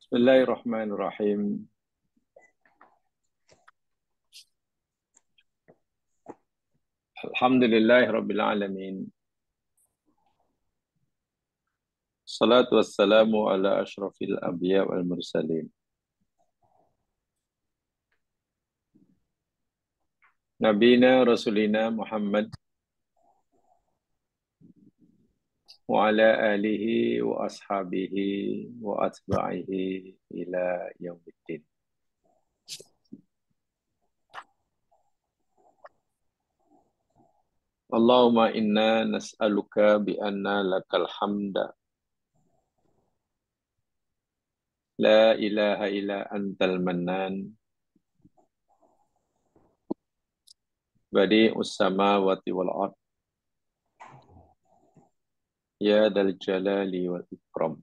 Bismillahirrahmanirrahim. Alhamdulillahirabbil alamin. Salatu wassalamu ala asyrafil anbiya wal mursalin. Nabina Rasulina Muhammad wa ala alihi wa ashabihi wa atba'ihi ila yaumiddin. Allahumma inna nas'aluka bi anna lakal hamda la ilaha illa antal mannan badi'us samawati wal ard ya dal jalali wal ikram.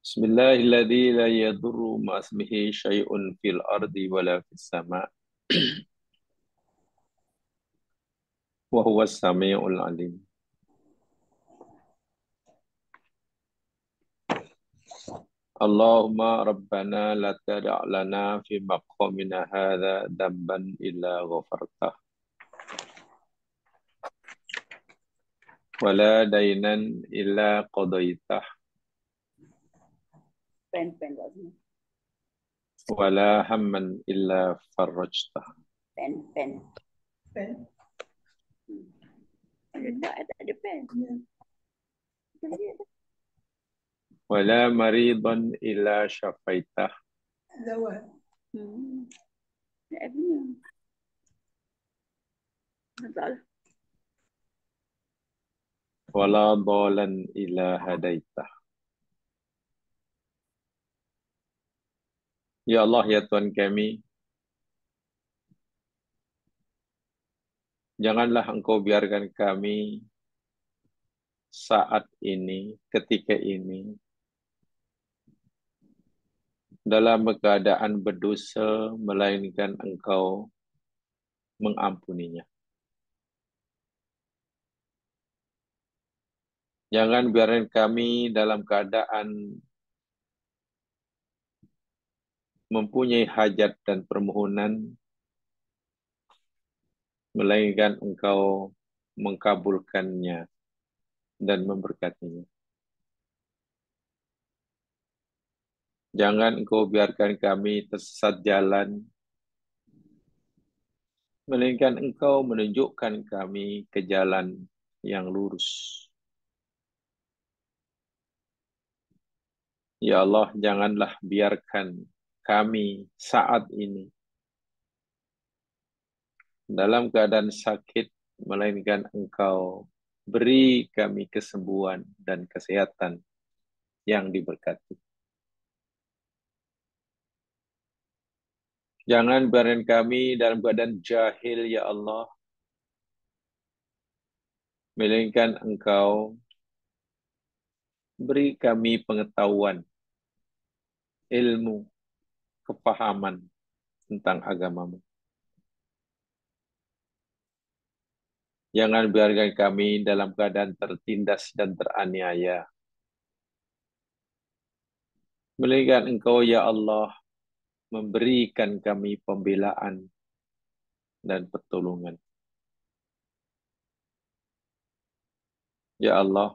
Bismillahilladzi la yadurru ma'asmihi syai'un fil ardi wala fis sama' wa huwas sami'ul alim. Allahumma rabbana la tada' lana fi maqamina hadza damban illa ghafartah wala dainan illa qadaitah Pen Rosmi. wala hamman illa farajtah. Pen. Ada pen. Wala maridan illa syafaitah Zawad. Abnya. Salah. wala dhalan illa hadaitah. Ya Allah, ya Tuhan kami, janganlah Engkau biarkan kami saat ini, ketika ini, dalam keadaan berdosa, melainkan Engkau mengampuninya. Jangan biarkan kami dalam keadaan mempunyai hajat dan permohonan, melainkan Engkau mengkabulkannya dan memberkatinya. Jangan Engkau biarkan kami tersesat jalan, melainkan Engkau menunjukkan kami ke jalan yang lurus. Ya Allah, janganlah biarkan kami saat ini dalam keadaan sakit, melainkan Engkau beri kami kesembuhan dan kesehatan yang diberkati. Jangan biarkan kami dalam keadaan jahil, ya Allah, melainkan Engkau beri kami pengetahuan, ilmu, kepahaman tentang agama-Mu. Jangan biarkan kami dalam keadaan tertindas dan teraniaya, melainkan Engkau, ya Allah, memberikan kami pembelaan dan pertolongan. Ya Allah,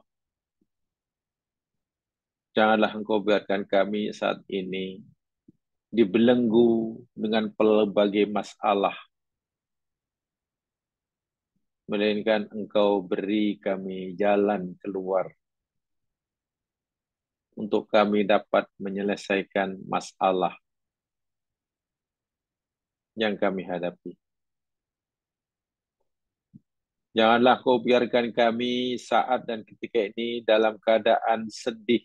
janganlah Engkau biarkan kami saat ini dibelenggu dengan pelbagai masalah, melainkan Engkau beri kami jalan keluar untuk kami dapat menyelesaikan masalah yang kami hadapi. Janganlah Kau biarkan kami saat dan ketika ini dalam keadaan sedih,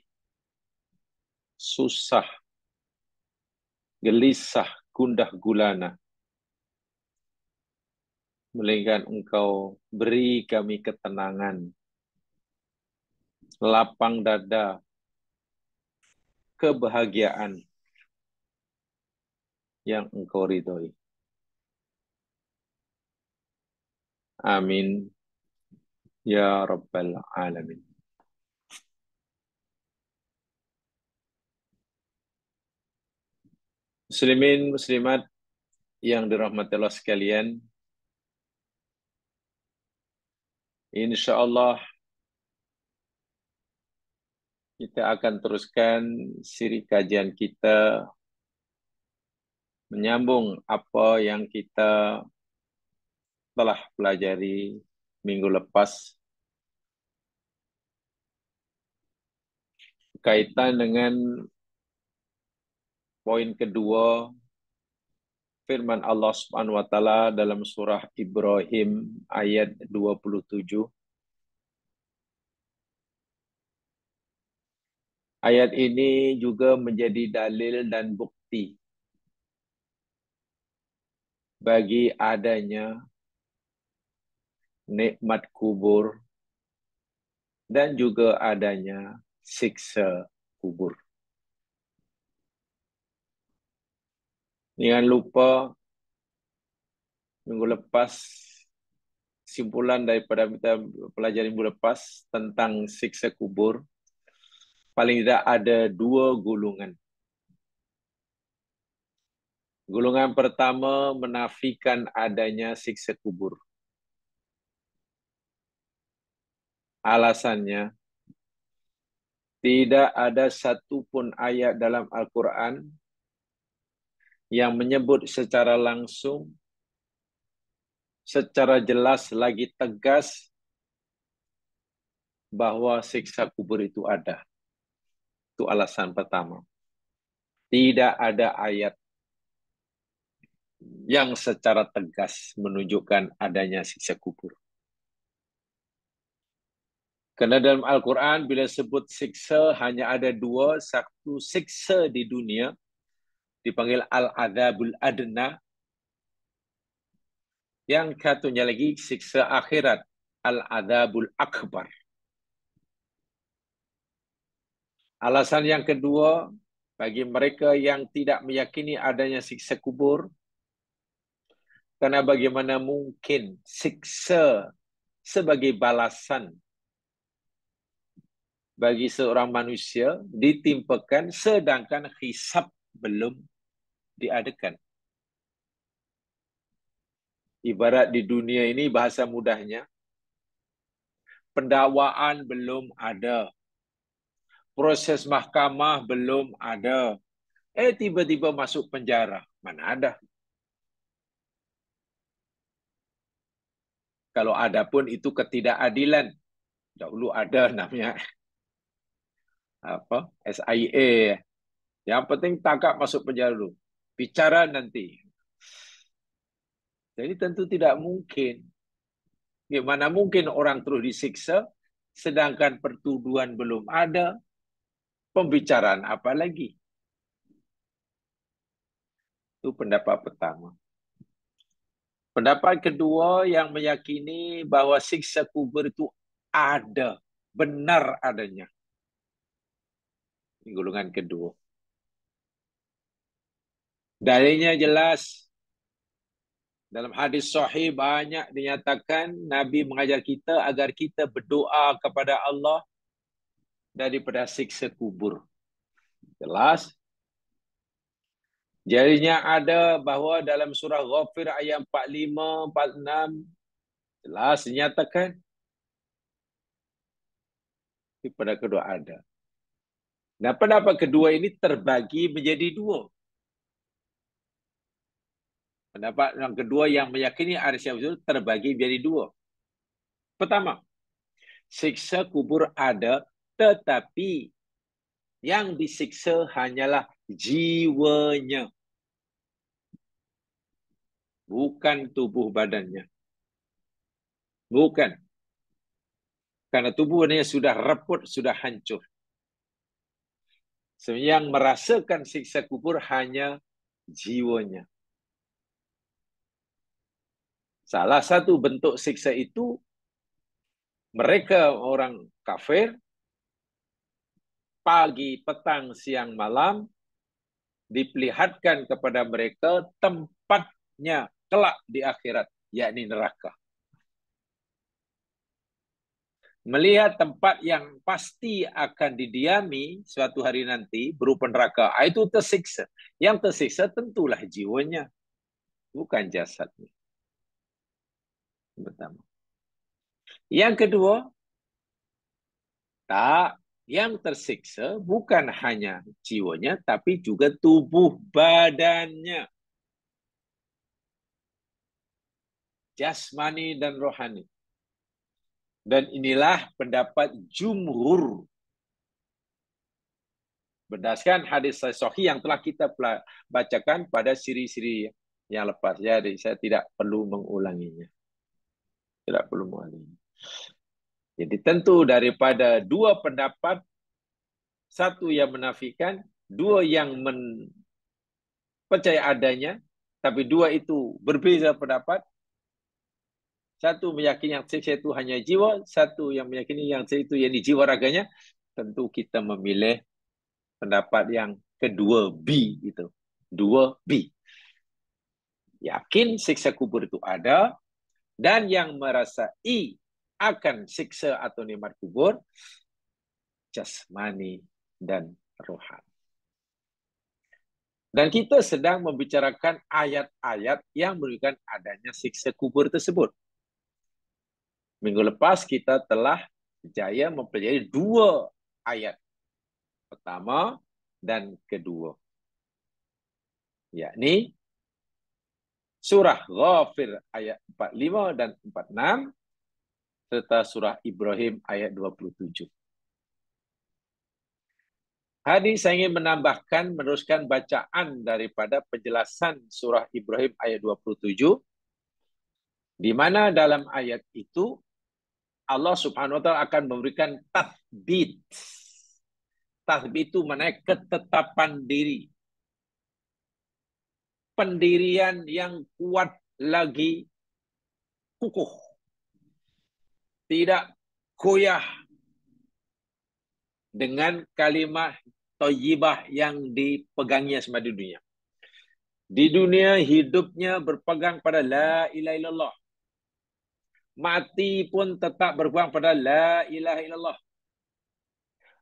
susah, gelisah, gundah gulana, melainkan Engkau beri kami ketenangan, lapang dada, kebahagiaan yang Engkau ridhoi. Amin Ya Rabbal Alamin. Muslimin, muslimat yang dirahmati Allah sekalian, insya Allah kita akan teruskan siri kajian kita menyambung apa yang kita telah pelajari minggu lepas kaitan dengan poin kedua firman Allah Subhanahu wa taala dalam surah Ibrahim ayat 27. Ayat ini juga menjadi dalil dan bukti bagi adanya nikmat kubur dan juga adanya siksa kubur. Jangan lupa minggu lepas, simpulan daripada kita pelajari minggu lepas tentang siksa kubur, paling tidak ada dua golongan. Golongan pertama menafikan adanya siksa kubur. Alasannya, tidak ada satupun ayat dalam Al-Quran yang menyebut secara langsung, secara jelas lagi tegas bahwa siksa kubur itu ada. Itu alasan pertama. Tidak ada ayat yang secara tegas menunjukkan adanya siksa kubur. Karena dalam Al-Quran bila sebut siksa hanya ada dua. Satu siksa di dunia dipanggil Al-Adzabul Adna. Yang satunya lagi siksa akhirat, Al-Adzabul Akbar. Alasan yang kedua, bagi mereka yang tidak meyakini adanya siksa kubur, karena bagaimana mungkin siksa sebagai balasan bagi seorang manusia ditimpakan sedangkan hisab belum diadakan. Ibarat di dunia ini bahasa mudahnya, pendakwaan belum ada, proses mahkamah belum ada, tiba-tiba masuk penjara. Mana ada? Kalau ada pun itu ketidakadilan. Dahulu ada namanya apa? SIA. Yang penting tangkap masuk penjara dulu. Bicara nanti. Jadi tentu tidak mungkin. Gimana mungkin orang terus disiksa sedangkan pertuduhan belum ada, pembicaraan apa lagi? Itu pendapat pertama. Pendapat kedua yang meyakini bahwa siksa kubur itu ada, benar adanya. Ini golongan kedua. Dalilnya jelas. Dalam hadis sahih banyak dinyatakan Nabi mengajar kita agar kita berdoa kepada Allah daripada siksa kubur. Jelas. Jadinya ada bahawa dalam surah Ghafir ayat 45, 46 jelas dinyatakan pada kedua ada. Nah, pendapat kedua ini terbagi menjadi dua. Pendapat yang kedua yang meyakini ada siksa kubur terbagi menjadi dua. Pertama, siksa kubur ada, tetapi yang disiksa hanyalah jiwanya, bukan tubuh badannya. Bukan. Karena tubuhnya sudah reput, sudah hancur. Yang merasakan siksa kubur hanya jiwanya. Salah satu bentuk siksa itu, mereka orang kafir, pagi, petang, siang, malam, diperlihatkan kepada mereka tempatnya kelak di akhirat, yakni neraka. melihat tempat yang pasti akan didiami suatu hari nanti berupa neraka, itu tersiksa. Yang tersiksa tentulah jiwanya, bukan jasadnya. Pertama. Yang kedua, tak, yang tersiksa bukan hanya jiwanya, tapi juga tubuh badannya. Jasmani dan rohani. Dan inilah pendapat jumhur. Berdasarkan hadis sahih yang telah kita bacakan pada siri-siri yang lepas. Jadi saya tidak perlu mengulanginya. Tidak perlu mengulanginya. Jadi tentu daripada dua pendapat, satu yang menafikan, dua yang percaya adanya, tapi dua itu berbeza pendapat. Satu meyakini yang siksa itu hanya jiwa, satu yang meyakini yang siksa itu yang di jiwa raganya. Tentu kita memilih pendapat yang kedua, B itu. 2B. Yakin siksa kubur itu ada, dan yang merasai akan siksa atau nikmat kubur, jasmani dan rohani. Dan kita sedang membicarakan ayat-ayat yang menunjukkan adanya siksa kubur tersebut. Minggu lepas kita telah berjaya mempelajari 2 ayat. Pertama dan kedua. Yakni surah Ghafir ayat 45 dan 46 serta surah Ibrahim ayat 27. Hari saya ingin menambahkan, meneruskan bacaan daripada penjelasan surah Ibrahim ayat 27, di mana dalam ayat itu Allah Subhanahu wa taala akan memberikan tathbit. Tathbit itu menaik ketetapan diri. Pendirian yang kuat lagi kukuh. Tidak goyah dengan kalimat thayyibah yang dipegangnya sama di dunia. Di dunia hidupnya berpegang pada la ilaha illallah. Mati pun tetap berpegang pada la ilaha illallah.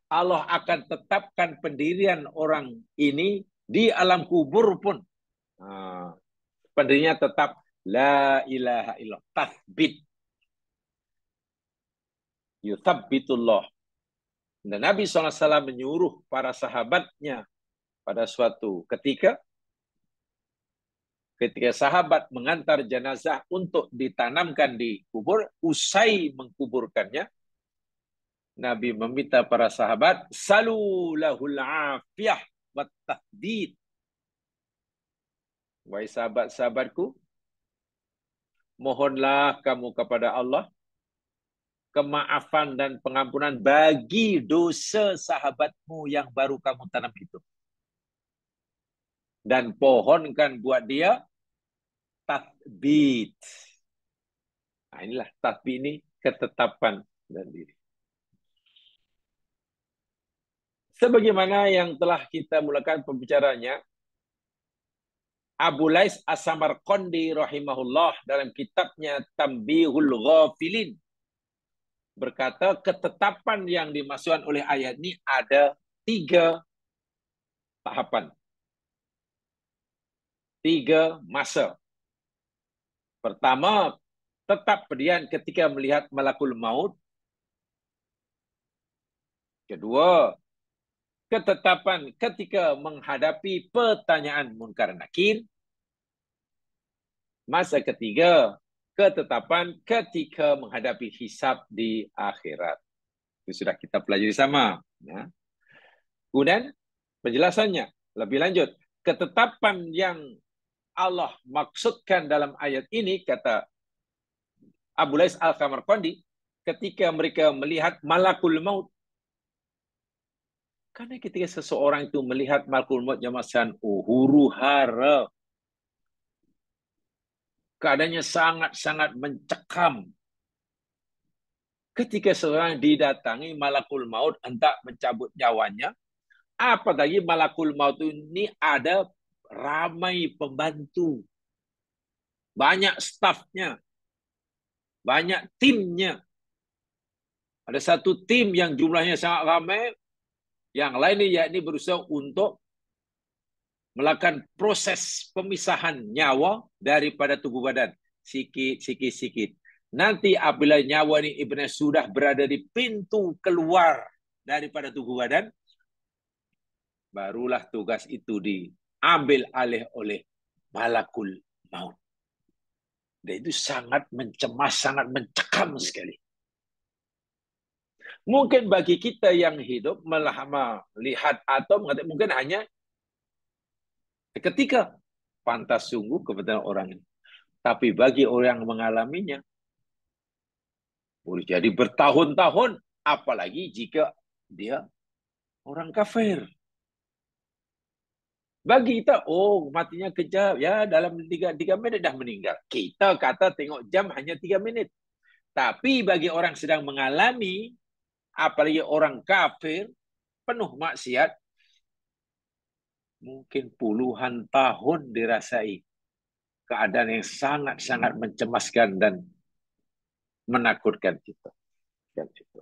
Allah akan tetapkan pendirian orang ini di alam kubur pun. Pendirinya tetap la ilaha illallah. Tathbit. Yuthabbitullah. Dan Nabi SAW menyuruh para sahabatnya pada suatu ketika sahabat mengantar jenazah untuk ditanamkan di kubur, usai mengkuburkannya, Nabi meminta para sahabat, salu lahul afiyah wa tahdid. Wahai sahabat-sahabatku, mohonlah kamu kepada Allah kemaafan dan pengampunan bagi dosa sahabatmu yang baru kamu tanam itu. Dan pohonkan buat dia tathbit. Nah, inilah tathbit ini, ketetapan dan diri. Sebagaimana yang telah kita mulakan pembicaranya, Abu Lais As-Samarqandi rahimahullah dalam kitabnya Tanbihul Ghafilin berkata, ketetapan yang dimaksudkan oleh ayat ini ada 3 tahapan. 3 masa. Pertama, tetap pendirian ketika melihat malakul maut. Kedua, ketetapan ketika menghadapi pertanyaan munkar nakir. Masa ketiga, ketetapan ketika menghadapi hisab di akhirat. Itu sudah kita pelajari sama. Ya. Kemudian penjelasannya lebih lanjut. Ketetapan yang Allah maksudkan dalam ayat ini, kata Abu Lais Al-Samarqandi, ketika mereka melihat malakul maut. Karena ketika seseorang itu melihat malakul maut jamasan huru hara, keadaannya sangat-sangat mencekam. Ketika seorang didatangi malakul maut hendak mencabut nyawanya, apalagi malakul maut ini ada ramai pembantu, banyak stafnya, banyak timnya. Ada satu tim yang jumlahnya sangat ramai, yang lain yakni berusaha untuk melakukan proses pemisahan nyawa daripada tubuh badan. Sikit. Nanti apabila nyawa ini Ibn sudah berada di pintu keluar daripada tubuh badan, barulah tugas itu diambil alih oleh malakul maut. Dan itu sangat mencemas, sangat mencekam sekali. Mungkin bagi kita yang hidup melihat atau mungkin hanya ketika pantas sungguh kebetulan orang ini. Tapi bagi orang yang mengalaminya, boleh jadi bertahun-tahun, apalagi jika dia orang kafir. Bagi kita, oh matinya kejap, ya dalam 3 menit dah meninggal. Kita kata tengok jam hanya 3 menit. Tapi bagi orang sedang mengalami, apalagi orang kafir, penuh maksiat, mungkin puluhan tahun dirasai keadaan yang sangat-sangat mencemaskan dan menakutkan kita. Gitu.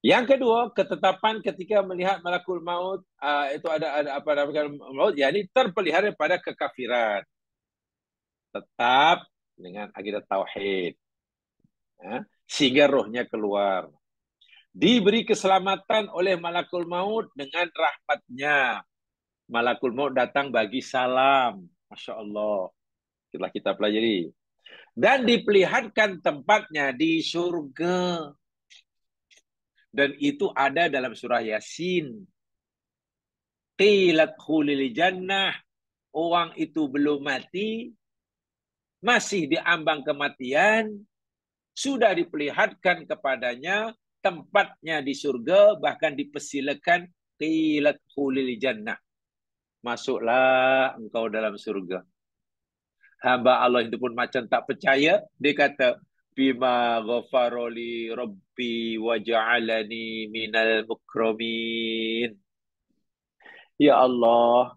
Yang kedua, ketetapan ketika melihat malakul maut, itu ada apa namanya maut, yakni terpelihara pada kekafiran. Tetap dengan akidah tauhid. Sehingga rohnya keluar. Diberi keselamatan oleh malakul maut dengan rahmatnya. Malakul maut datang bagi salam. Masya Allah. Setelah kita pelajari. Dan diperlihatkan tempatnya di surga. Dan itu ada dalam surah Yasin. Qilat khulil jannah. Orang itu belum mati. Masih diambang kematian. Sudah diperlihatkan kepadanya tempatnya di surga. Bahkan dipersilakan. Qilat khulil jannah. Masuklah engkau dalam surga. Hamba Allah itu pun macam tak percaya. Dia kata, bima ghafaroli rabbi wa ja'alani minal mukramin. Ya Allah,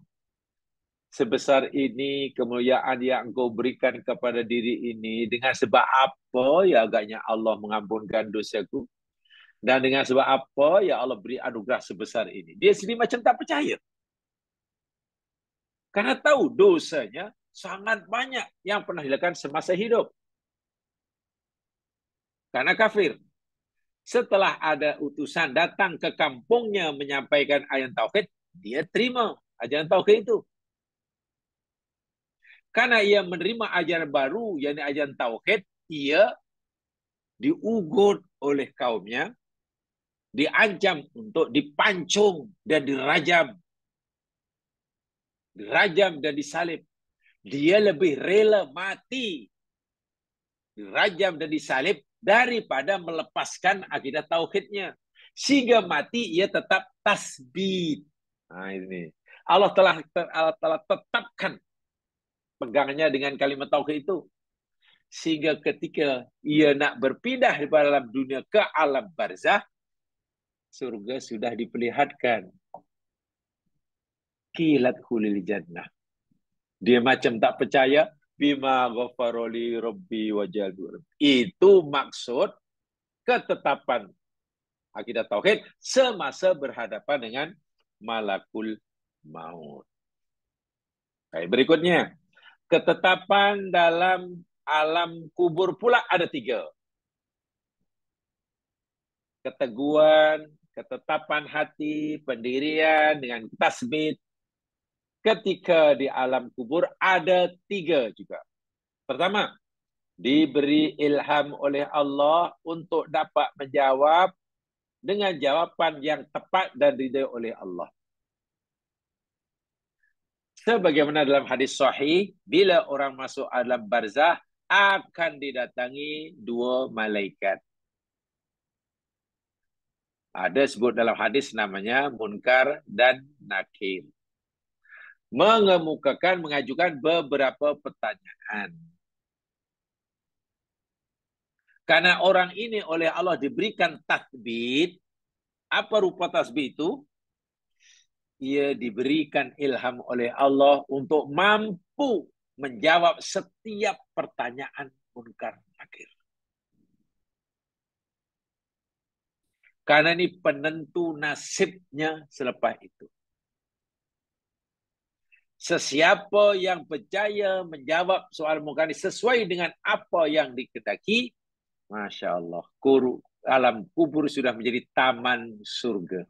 sebesar ini kemuliaan yang engkau berikan kepada diri ini. Dengan sebab apa ya agaknya Allah mengampunkan dosaku. Dan dengan sebab apa ya Allah beri anugerah sebesar ini. Dia sendiri macam tak percaya. Karena tahu dosanya sangat banyak yang pernah dilakukan semasa hidup. Karena kafir. Setelah ada utusan datang ke kampungnya menyampaikan ajaran tauhid, dia terima ajaran tauhid itu. Karena ia menerima ajaran baru, yakni ajaran tauhid, ia diugut oleh kaumnya, diancam untuk dipancung dan dirajam. Dirajam dan disalib. Dia lebih rela mati, dirajam dan disalib, daripada melepaskan akidah tauhidnya. Sehingga mati ia tetap tasbih. Nah ini. Allah telah tetapkan pegangannya dengan kalimat tauhid itu. Sehingga ketika ia nak berpindah dari dalam dunia ke alam barzah, surga sudah diperlihatkan. Qilat khulil jannah. Dia macam tak percaya. Bima ghafaroli rabbi wa jalur. Itu maksud ketetapan akidah tauhid semasa berhadapan dengan malakul maut. Baik, berikutnya. Ketetapan dalam alam kubur pula ada 3. Keteguhan, ketetapan hati, pendirian dengan tasbih. Ketika di alam kubur ada 3 juga. Pertama, diberi ilham oleh Allah untuk dapat menjawab dengan jawaban yang tepat dan diridai oleh Allah. Sebagaimana dalam hadis sahih, bila orang masuk alam barzah, akan didatangi 2 malaikat. Ada sebut dalam hadis namanya Munkar dan Nakir. Mengajukan beberapa pertanyaan. Karena orang ini oleh Allah diberikan tasbih. Apa rupa tasbih itu? Ia diberikan ilham oleh Allah untuk mampu menjawab setiap pertanyaan Munkar Nakir. Karena ini penentu nasibnya selepas itu. Sesiapa yang percaya menjawab soal munkar ini sesuai dengan apa yang dikehendaki, Masya Allah, alam kubur sudah menjadi taman surga.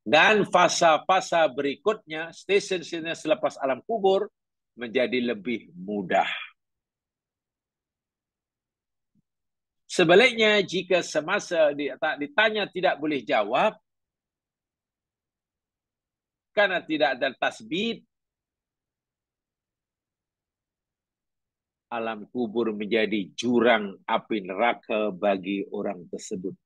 Dan fasa-fasa berikutnya, stesen-stesen selepas alam kubur, menjadi lebih mudah. Sebaliknya, jika semasa ditanya tidak boleh jawab, karena tidak ada tasbih, alam kubur menjadi jurang api neraka bagi orang tersebut.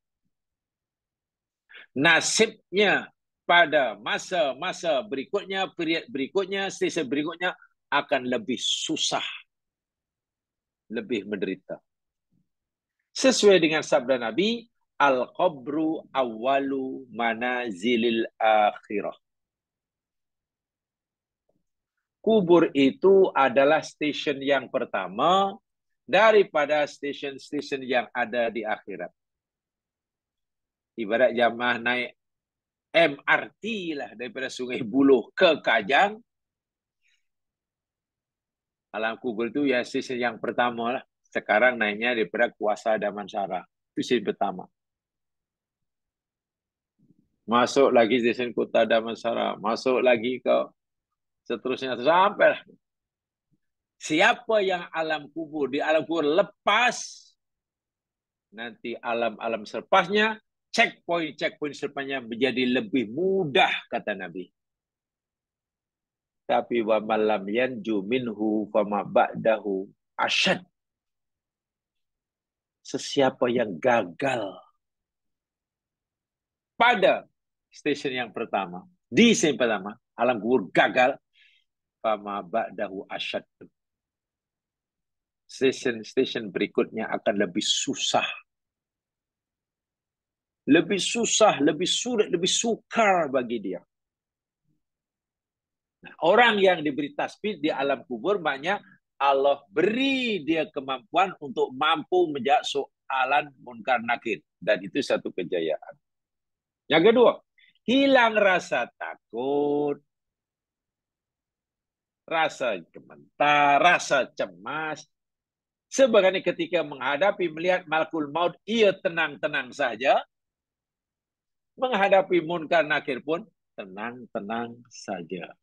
Nasibnya pada masa-masa berikutnya, period berikutnya, stesen berikutnya akan lebih susah, lebih menderita. Sesuai dengan sabda Nabi, al-qabru awwalu manazilil akhirah. Kubur itu adalah stesen yang pertama daripada stesen-stesen yang ada di akhirat. Ibarat jamaah naik MRT lah daripada Sungai Buloh ke Kajang. Alam kubur itu ya stesen yang pertama lah. Sekarang naiknya daripada Kuasa Damansara. Itu stesen pertama. Masuk lagi stesen Kota Damansara. Masuk lagi ke seterusnya sampai lah. Siapa yang alam kubur, di alam kubur lepas, nanti alam-alam selepasnya, checkpoint selepasnya menjadi lebih mudah, kata Nabi. Tapi wa malam yanju minhu fama ba'dahu asyad. Sesiapa yang gagal pada stesen yang pertama, di stesen pertama, alam kubur gagal, fama ba'dahu asyad. Stesen berikutnya akan lebih susah. Lebih susah, lebih sulit, lebih sukar bagi dia. Nah, orang yang diberi tasbih di alam kubur banyak, Allah beri dia kemampuan untuk mampu menjawab soalan munkar nakir. Dan itu satu kejayaan. Yang kedua, hilang rasa takut, rasa gemetar, rasa cemas. Sebagaimana ketika menghadapi melihat malakul maut, ia tenang-tenang saja. Menghadapi munkar nakir pun tenang-tenang saja.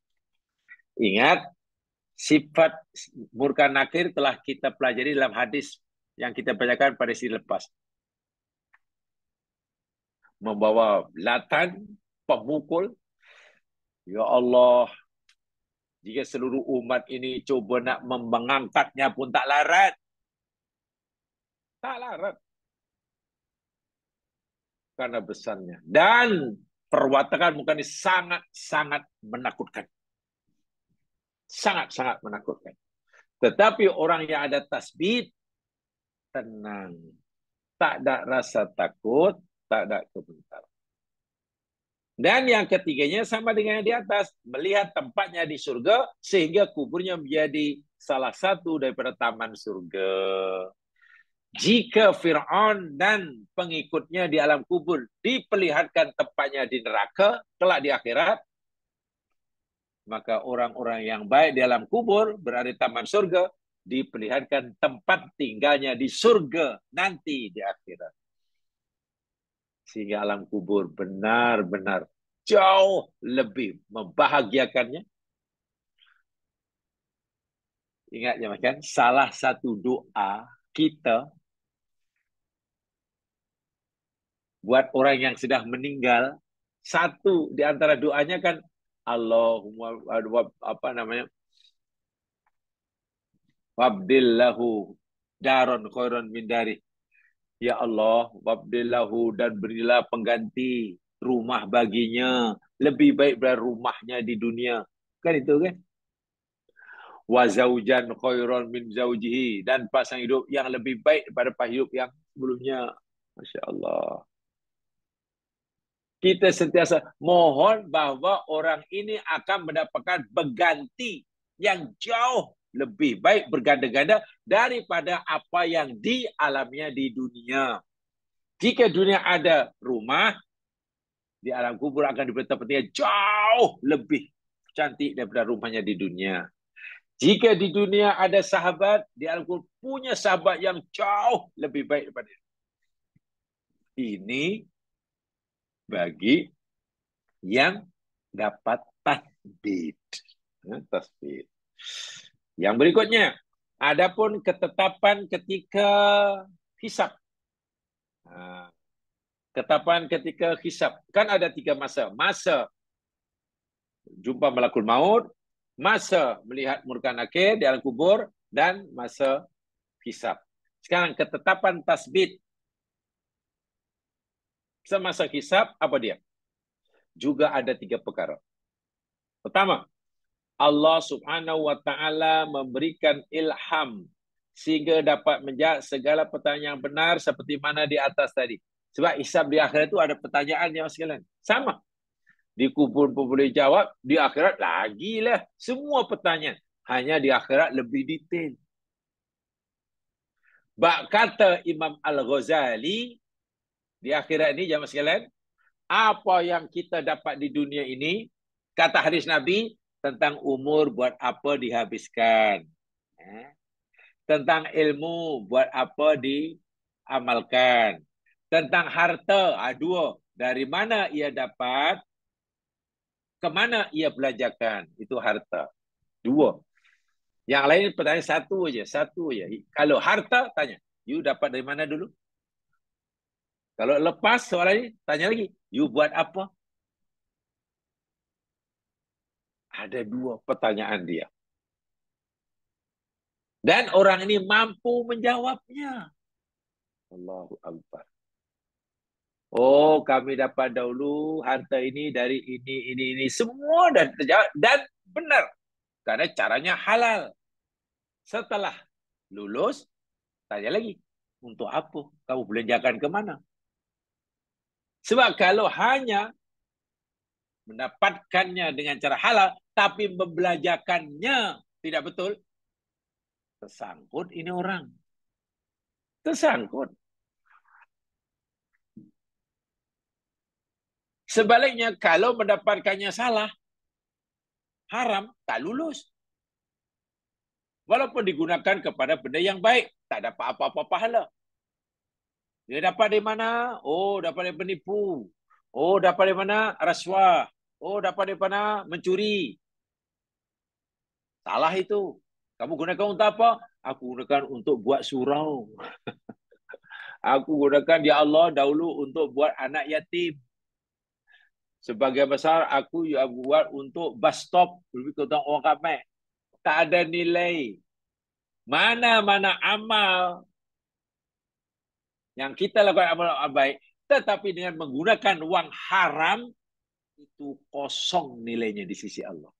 Ingat, sifat munkar nakir telah kita pelajari dalam hadis yang kita bacakan pada sisi lepas. Membawa latan, pemukul. Ya Allah, jika seluruh umat ini coba nak mengangkatnya pun tak larat. Tak larat. Karena besarnya. Dan perwatakan muka ini sangat-sangat menakutkan. Sangat-sangat menakutkan. Tetapi orang yang ada tasbih, tenang. Tak ada rasa takut, tak ada gemetar. Dan yang ketiganya sama dengan yang di atas. Melihat tempatnya di surga, sehingga kuburnya menjadi salah satu daripada taman surga. Jika Fir'aun dan pengikutnya di alam kubur diperlihatkan tempatnya di neraka, kelak di akhirat, maka orang-orang yang baik di alam kubur berada di taman surga, diperlihatkan tempat tinggalnya di surga nanti di akhirat. Sehingga alam kubur benar-benar jauh lebih membahagiakannya. Ingat ya kan, salah satu doa kita buat orang yang sudah meninggal, satu di antara doanya kan Allahumma apa namanya? Wabdillahu daron khairan min dari. Ya Allah, wabdillahu dan berilah pengganti rumah baginya lebih baik dari rumahnya di dunia. Kan itu kan? Wa zaujan khairan min zaujihi dan pasang hidup yang lebih baik daripada pasang hidup yang sebelumnya. Masya Allah. Kita sentiasa mohon bahwa orang ini akan mendapatkan pengganti yang jauh lebih baik berganda-ganda daripada apa yang dialaminya di dunia. Jika dunia ada rumah, di alam kubur akan diberi tempat tinggal jauh lebih cantik daripada rumahnya di dunia. Jika di dunia ada sahabat, di alam kubur punya sahabat yang jauh lebih baik daripada itu. Ini bagi yang dapat tasbih. Tasbih. Yang berikutnya, adapun ketetapan ketika hisab. Ketetapan ketika hisab. Kan ada 3 masa. Masa jumpa malakul maut, masa melihat murka nakir di alam kubur, dan masa hisab. Sekarang ketetapan tasbih semasa hisab apa dia? Juga ada 3 perkara. Pertama, Allah Subhanahu wa taala memberikan ilham sehingga dapat menjawab segala pertanyaan benar seperti mana di atas tadi. Sebab hisab di akhirat itu ada pertanyaan yang sekalian. Sama. Di kubur pun boleh jawab, di akhirat lagilah semua pertanyaan. Hanya di akhirat lebih detail. Bak kata Imam Al-Ghazali di akhirat ini jamaah sekalian, apa yang kita dapat di dunia ini, kata hadis Nabi, tentang umur buat apa dihabiskan. Tentang ilmu buat apa diamalkan. Tentang harta, 2. Dari mana ia dapat, kemana ia belanjakan. Itu harta. 2. Yang lain pertanyaan satu aja. Kalau harta, tanya, you dapat dari mana dulu? Kalau lepas soalan ini, tanya lagi, you buat apa? Ada 2 pertanyaan dia. Dan orang ini mampu menjawabnya. Allahu Akbar. Oh, kami dapat dahulu harta ini dari ini. Semua dah terjawab dan benar. Karena caranya halal. Setelah lulus, tanya lagi. Untuk apa? Kamu belanjakan ke mana? Sebab kalau hanya mendapatkannya dengan cara halal, tapi membelanjakannya tidak betul, tersangkut ini orang. Tersangkut. Sebaliknya, kalau mendapatkannya salah, haram, tak lulus. Walaupun digunakan kepada benda yang baik, tak dapat apa-apa pahala. Dia dapat dari mana? Oh, dapat dari penipu. Oh, dapat dari mana? Rasuah. Oh, dapat dari mana? Mencuri. Salah itu. Kamu gunakan untuk apa? Aku gunakan untuk buat surau. Aku gunakan, ya Allah, dahulu untuk buat anak yatim. Sebagai besar, aku buat untuk bus stop. Lebih ke orang ramai. Tak ada nilai. Mana-mana amal yang kita lakukan amal baik, tetapi dengan menggunakan uang haram, itu kosong nilainya di sisi Allah.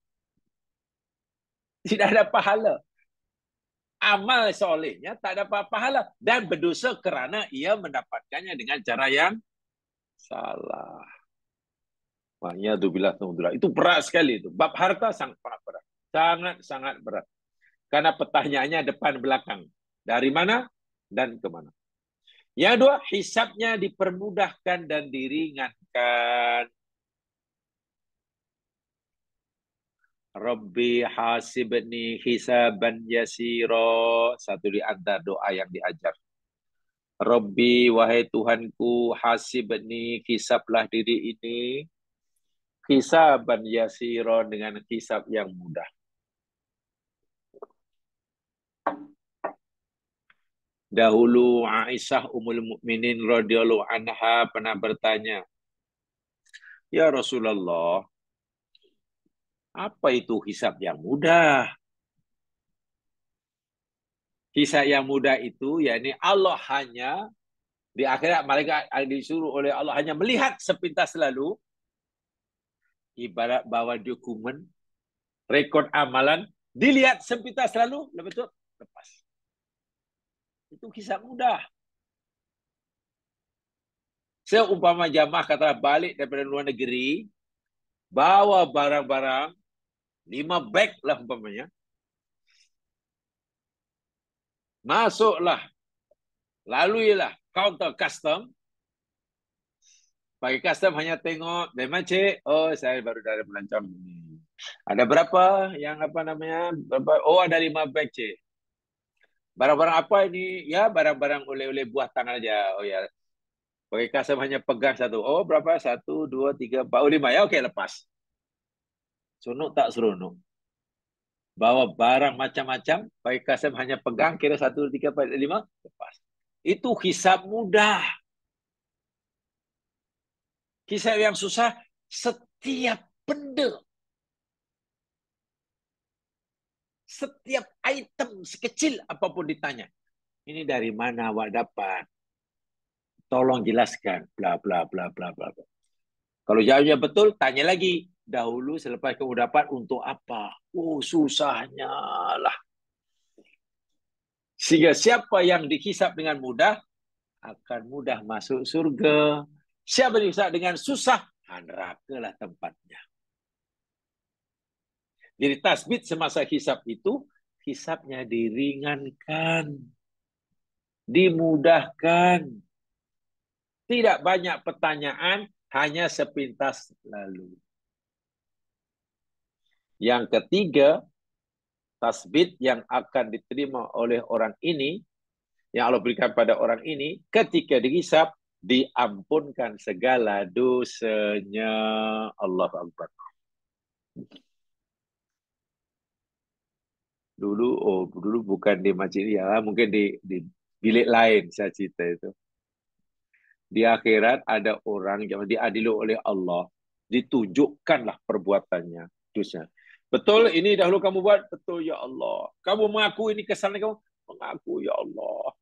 Tidak ada pahala. Amal solehnya tak dapat pahala. Dan berdosa kerana ia mendapatkannya dengan cara yang salah. Maknanya itu berat sekali itu. Bab harta sangat berat. Sangat berat. Karena pertanyaannya depan belakang. Dari mana dan kemana. Yang 2, hisabnya dipermudahkan dan diringankan. Rabbi hasibni hisaban yasira. Satu di antara doa yang diajar. Rabbi, wahai Tuhanku, hasibni, hisablah diri ini. Hisaban yasira, dengan hisab yang mudah. Dahulu Aisyah Ummul Mukminin radhiyallahu anha pernah bertanya, ya Rasulullah, apa itu hisab yang mudah? Hisab yang mudah itu, yakni Allah hanya di akhirat malaikat disuruh oleh Allah hanya melihat sepintas lalu, ibarat bawa dokumen, rekod amalan, dilihat sepintas lalu, lepas itu lepas. Itu hisab mudah. Seumpama jamaah kata balik daripada luar negeri, bawa barang-barang, 5 beg lah umpamanya, masuklah, laluilah counter custom, Bagi custom hanya tengok, memang cik, oh saya baru dari pelancong ini. Ada berapa yang apa namanya? Berapa? Oh ada 5 bag cik. Barang-barang apa ini? Ya barang-barang oleh-oleh buah tangan aja. Oh ya. Bagi custom hanya pegang satu. Oh berapa? 1, 2, 3, 4, 5. Ya oke lepas. Seronok tak seronok? Bawa barang macam-macam, bagi custom hanya pegang, kira 1, 3, 4, 5, lepas. Itu hisab mudah. Hisab yang susah, setiap benda, setiap item sekecil apapun ditanya. Ini dari mana awak dapat? Tolong jelaskan. Bla bla bla bla bla. Kalau jawabnya betul, tanya lagi. Dahulu selepas kamu dapat untuk apa? Oh, susahnya lah. Sehingga siapa yang dihisap dengan mudah akan mudah masuk surga. Siapa yang dihisap dengan susah, neraka lah tempatnya. Jadi tasbih semasa hisap itu, hisapnya diringankan, dimudahkan. Tidak banyak pertanyaan, hanya sepintas lalu. Yang ketiga, tasbih yang akan diterima oleh orang ini, yang Allah berikan pada orang ini, ketika dihisap, diampunkan segala dosanya. Allahu Akbar. Dulu bukan di masjid ya, mungkin di bilik lain saya cerita itu. Di akhirat ada orang yang diadili oleh Allah, ditunjukkanlah perbuatannya, dosa. Betul ini dahulu kamu buat, betul ya Allah. Kamu mengaku ini kesalahan kamu, mengaku ya Allah.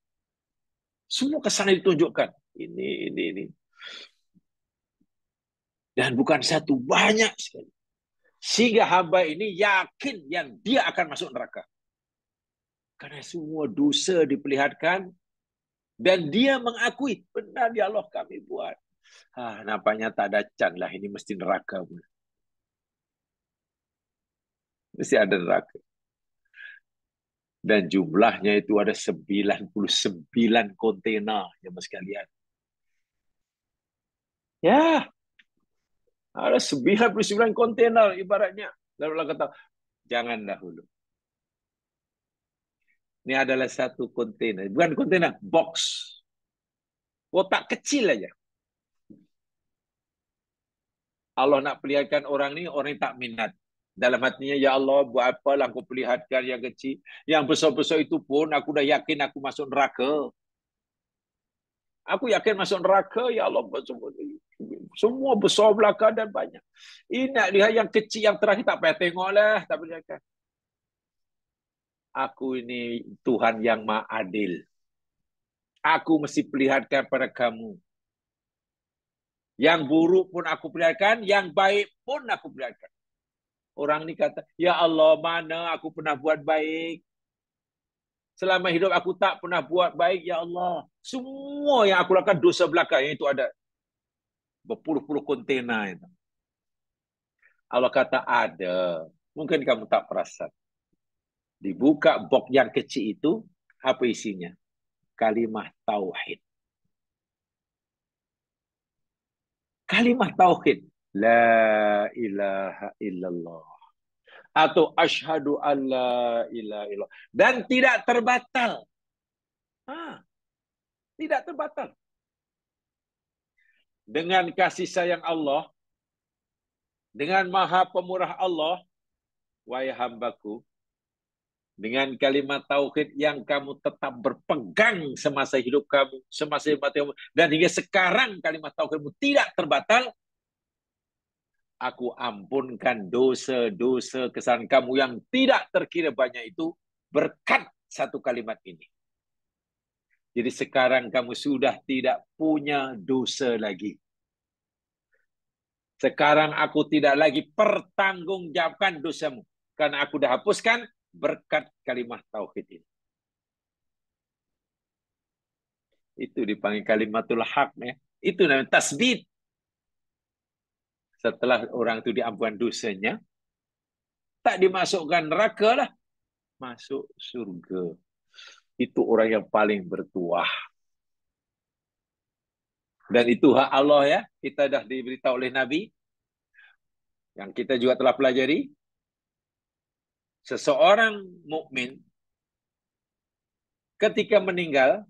Semua kesalahan ditunjukkan. Ini. Dan bukan satu, banyak sekali. Sehingga hamba ini yakin yang dia akan masuk neraka. Karena semua dosa diperlihatkan dan dia mengakui, benar ya Allah kami buat. Nampaknya tak ada can lah, ini mesti neraka. Mesti ada neraka. Dan jumlahnya itu ada 99 kontainer, ya mas sekalian. Ya, ada 99 kontainer ibaratnya. Lalu Allah kata, jangan dahulu. Ini adalah satu kontainer. Bukan kontainer, box. Kotak kecil aja. Allah nak perlihatkan orang ni, orang ni tak minat. Dalam hatinya, ya Allah, buat apalah aku perlihatkan yang kecil. Yang besar-besar itu pun, aku dah yakin aku masuk neraka. Aku yakin masuk neraka, ya Allah. Semua besar belakang dan banyak. Ini nak lihat yang kecil, yang terakhir tak payah tengok lah. Tak perlihatkan. Aku ini Tuhan yang Maha Adil. Aku mesti perlihatkan pada kamu. Yang buruk pun aku perlihatkan, yang baik pun aku perlihatkan. Orang ni kata, ya Allah, mana aku pernah buat baik? Selama hidup aku tak pernah buat baik, ya Allah. Semua yang aku lakukan dosa belakang, yang itu ada berpuluh-puluh kontainer itu. Allah kata ada. Mungkin kamu tak perasan. Dibuka box yang kecil itu, apa isinya? Kalimah tauhid. Kalimah tauhid. La ilaha illallah. Atau asyhadu an la ilaha illallah. Dan tidak terbatal. Tidak terbatal. Dengan kasih sayang Allah, dengan maha pemurah Allah, wahai hambaku, dengan kalimat tauhid yang kamu tetap berpegang semasa hidup kamu, semasa hidup kamu, dan hingga sekarang kalimat tauhidmu tidak terbatal, aku ampunkan dosa-dosa kesalahan kamu yang tidak terkira banyak itu berkat satu kalimat ini. Jadi sekarang kamu sudah tidak punya dosa lagi. Sekarang aku tidak lagi pertanggungjawabkan dosamu. Karena aku dah hapuskan berkat kalimah tauhid ini. Itu dipanggil kalimatul haq. Ya. Itu namanya tasbih. Setelah orang itu diampunkan dosanya, tak dimasukkan neraka lah. Masuk surga. Itu orang yang paling bertuah. Dan itu hak Allah ya. Kita dah diberitahu oleh Nabi. Yang kita juga telah pelajari. Seseorang mukmin ketika meninggal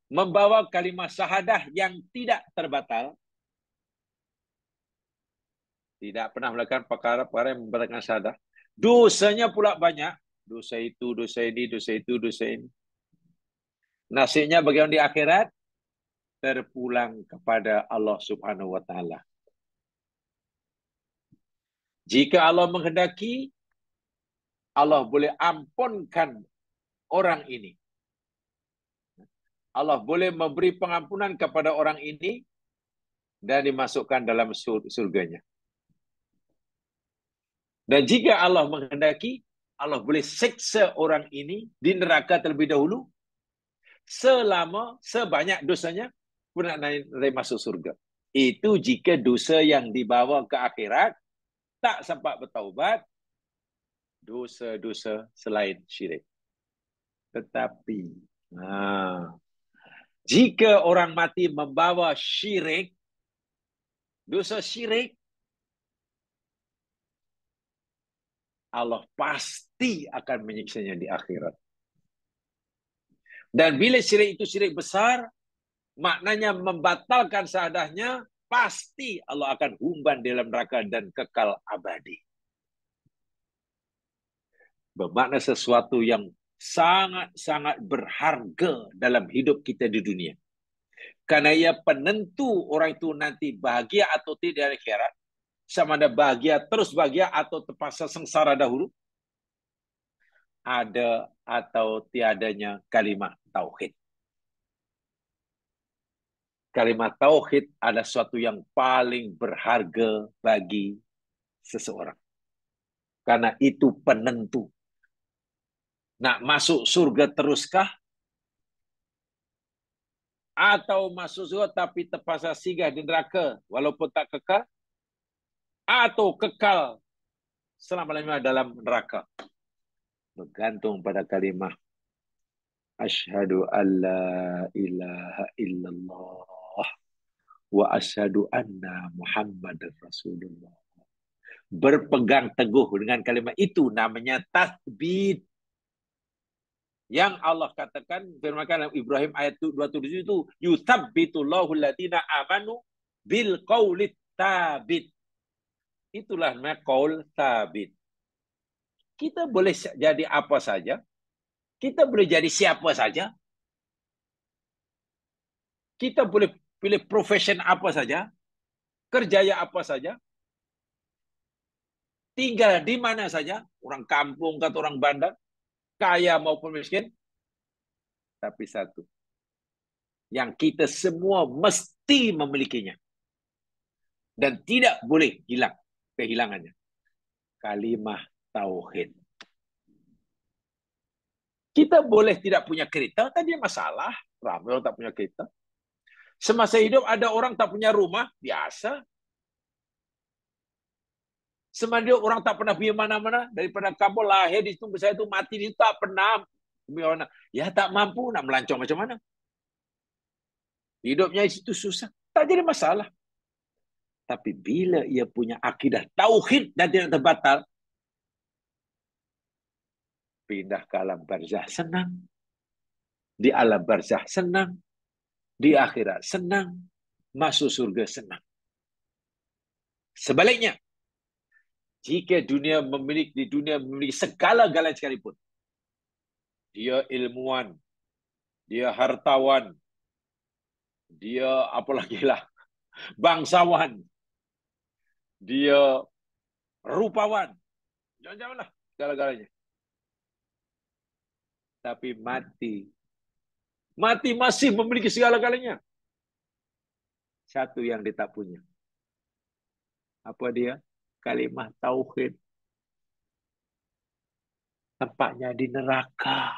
membawa kalimat syahadah yang tidak terbatal. Tidak pernah melakukan perkara-perkara yang membatalkan syahadah. Dosanya pula banyak. Dosa itu, dosa ini, dosa itu, dosa ini. Nasibnya bagi orang di akhirat terpulang kepada Allah Subhanahu wa taala. Jika Allah menghendaki, Allah boleh ampunkan orang ini. Allah boleh memberi pengampunan kepada orang ini dan dimasukkan dalam surganya. Dan jika Allah menghendaki, Allah boleh seksa orang ini di neraka terlebih dahulu selama sebanyak dosanya pun nak masuk surga. Itu jika dosa yang dibawa ke akhirat tak sempat bertaubat, dosa-dosa selain syirik. Tetapi jika orang mati membawa syirik, dosa syirik, Allah pasti akan menyiksanya di akhirat. Dan bila syirik itu syirik besar, maknanya membatalkan syahadahnya, pasti Allah akan humban dalam neraka dan kekal abadi. Bermakna sesuatu yang sangat-sangat berharga dalam hidup kita di dunia. Karena ia penentu orang itu nanti bahagia atau tidak di akhirat. Sama ada bahagia, terus bahagia atau terpaksa sengsara dahulu. Ada atau tiadanya kalimat tauhid. Kalimat tauhid adalah sesuatu yang paling berharga bagi seseorang. Karena itu penentu. Nak masuk surga teruskah? Atau masuk surga tapi terpaksa singgah di neraka walaupun tak kekal? Atau kekal selama-lamanya dalam neraka? Bergantung pada kalimah asyhadu alla ilaha illallah wa asyhadu anna Muhammadar Rasulullah. Berpegang teguh dengan kalimat itu namanya tasbih. Yang Allah katakan firman Ibrahim ayat 27 itu yutsabbitullahu alladziina amanu bil qaulit tsabit. Itulah namanya qaul tsabit. Kita boleh jadi apa saja. Kita boleh jadi siapa saja. Kita boleh pilih profesi apa saja. Kerjaya apa saja. Tinggal di mana saja. Orang kampung atau orang bandar. Kaya maupun miskin. Tapi satu. Yang kita semua mesti memilikinya. Dan tidak boleh hilang kehilangannya. Kalimah tauhid. Kita boleh tidak punya kereta, tadi masalah. Ramai orang tak punya kereta. Semasa hidup ada orang tak punya rumah, biasa. Semasa hidup orang tak pernah pergi mana-mana. Daripada kampung lahir di situ, besar itu mati di situ, tak pernah. Ya tak mampu nak melancong macam mana. Hidupnya itu susah. Tak jadi masalah. Tapi bila ia punya akidah tauhid dan tidak terbatal, pindah ke alam barzah senang. Di alam barzah senang. Di akhirat senang. Masuk surga senang. Sebaliknya, jika dunia memiliki segala-galanya sekalipun, dia ilmuwan, dia hartawan, dia apalagi lah, bangsawan, dia rupawan, jangan-janganlah segala-galanya. Tapi mati masih memiliki segala-galanya. Satu yang dia tak punya. Apa dia? Kalimah tauhid. Tempatnya di neraka.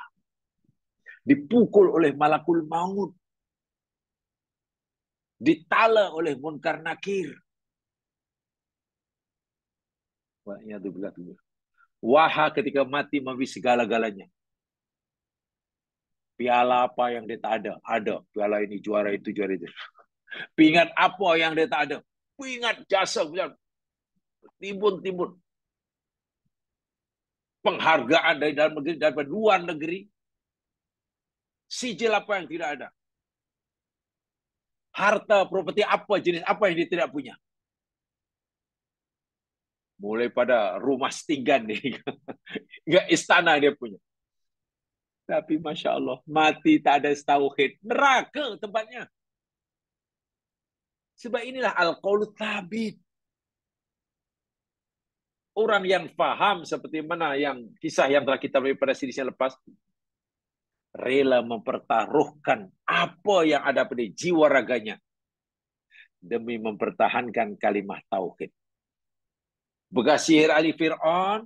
Dipukul oleh malakul maut. Ditala oleh munkar nakir. Waha ketika mati memiliki segala-galanya. Piala apa yang dia tak ada? Ada. Piala ini juara itu, juara itu. Pingat apa yang dia tak ada? Pingat jasa. Timbun-timbun. Penghargaan dari dalam negeri, dari luar negeri. Sijil apa yang tidak ada? Harta, properti apa, jenis apa yang dia tidak punya? Mulai pada rumah setinggan nih. Enggak istana dia punya. Tapi Masya Allah, mati tak ada tauhid. Neraka tempatnya. Sebab inilah al-qaulu tsabit. Orang yang faham seperti mana yang kisah yang telah kita beri pada series yang lepas, rela mempertaruhkan apa yang ada pada jiwa raganya demi mempertahankan kalimah tauhid. Bekas sihir Ali Fir'aun,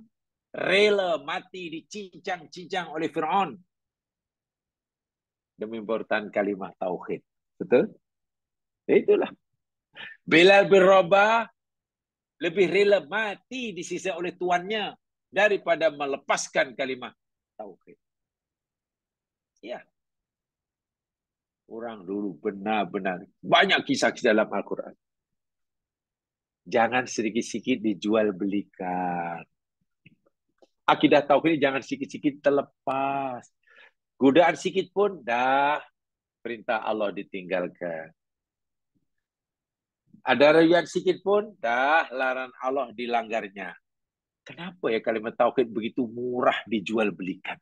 rela mati dicincang-cincang oleh Fir'aun demi mempertahankan kalimah tauhid. Betul? Itulah. Bilal bin Rabah lebih rela mati disisa oleh tuannya daripada melepaskan kalimah tauhid. Ya. Orang dulu benar-benar banyak kisah-kisah dalam Al-Quran. Jangan sedikit-sedikit dijual belikan. Akidah tauhid jangan sedikit-sedikit terlepas. Godaan sedikit pun dah perintah Allah ditinggalkan. Ada rayuan sedikit pun dah larangan Allah dilanggarnya. Kenapa ya kalimat tauhid begitu murah dijual belikan?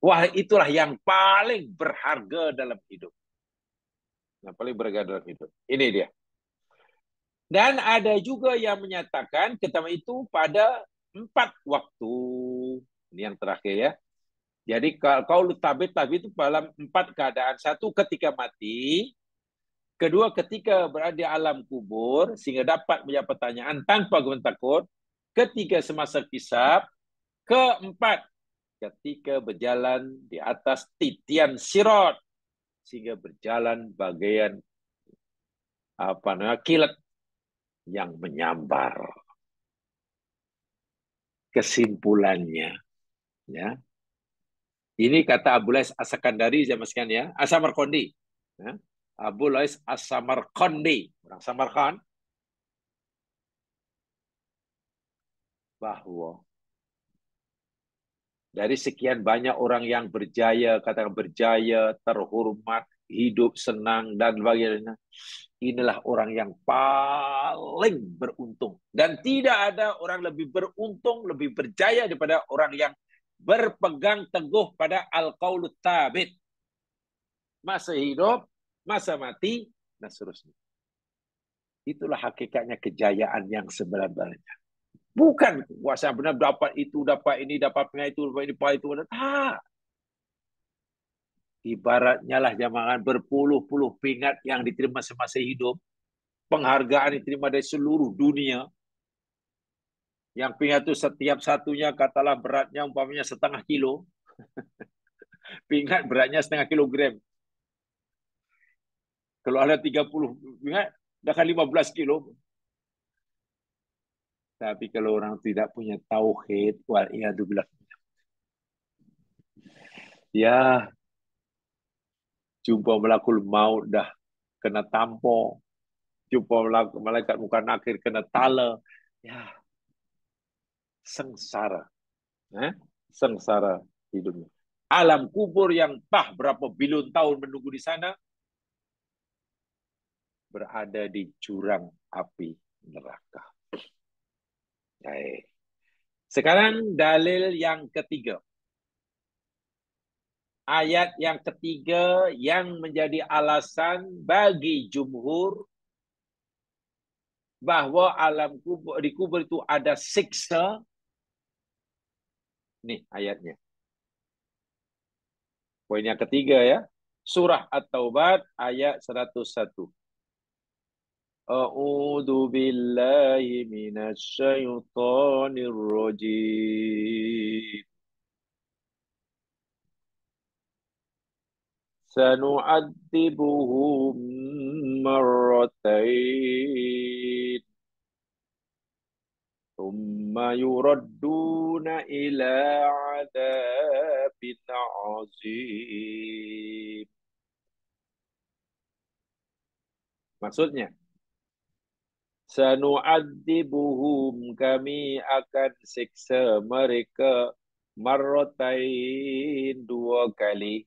Wah, itulah yang paling berharga dalam hidup. Yang paling berharga dalam hidup. Ini dia. Dan ada juga yang menyatakan ketama itu pada 4 waktu. Ini yang terakhir ya. Jadi qaul tsabit itu dalam 4 keadaan. 1 ketika mati. 2 ketika berada di alam kubur sehingga dapat menjawab pertanyaan tanpa takut. 3 semasa hisab. 4 ketika berjalan di atas titian sirat sehingga berjalan bagian kilat yang menyambar. Kesimpulannya, ya. Ini kata Abu Lais As-Sakandari zaman sekian ya, As-Samarqandi. Ya. Abu Lais As-Samarqandi, orang Samarkand, bahwa dari sekian banyak orang yang berjaya, katakan berjaya, terhormat, hidup senang dan sebagainya, inilah orang yang paling beruntung. Dan tidak ada orang lebih beruntung, lebih berjaya daripada orang yang berpegang teguh pada al-qaulu tsabit. Masa hidup, masa mati, dan seterusnya. Itulah hakikatnya kejayaan yang sebenarnya. Bukan kuasa benar dapat itu, dapat ini, dapat itu, dapat ini, dapat itu. Tak. Ibaratnya lah jamaah berpuluh-puluh pingat yang diterima semasa hidup. Penghargaan diterima dari seluruh dunia. Yang pingat itu setiap satunya katalah beratnya umpamanya 0,5 kilo. Pingat beratnya 0,5 kilogram. Kalau ada 30 pingat, dah kan 15 kilo. Tapi kalau orang tidak punya tauhid, wal'iyadzubillah. Ya, jumpa malakul maut dah kena tampol. Jumpa malaikat muka nakir kena tala. Ya, sengsara. Sengsara hidupnya. Alam kubur yang tah berapa bilion tahun menunggu di sana, berada di jurang api neraka. Baik. Sekarang dalil yang ketiga. Ayat yang ketiga yang menjadi alasan bagi jumhur bahwa alam kubur, di kubur itu ada siksa. Nih ayatnya. Poin yang ketiga ya. Surah At-Taubah ayat 101. A'udzu billahi minasy syaithanir rajim. Sanu'adzibuhum marratain. Thumma yuradduna ila adabin azim. Maksudnya, sanu'adzibuhum, kami akan siksa mereka marratain, 2 kali.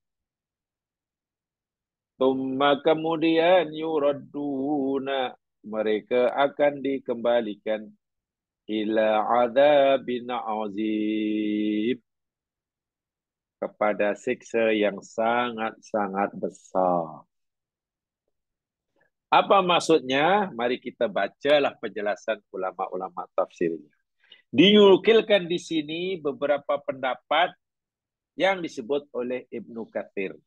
Tumma kemudian yuradduna, mereka akan dikembalikan ila adzabin azim, kepada siksa yang sangat-sangat besar. Apa maksudnya? Mari kita bacalah penjelasan ulama-ulama tafsirnya. Dinukilkan di sini beberapa pendapat yang disebut oleh Ibnu Katsir.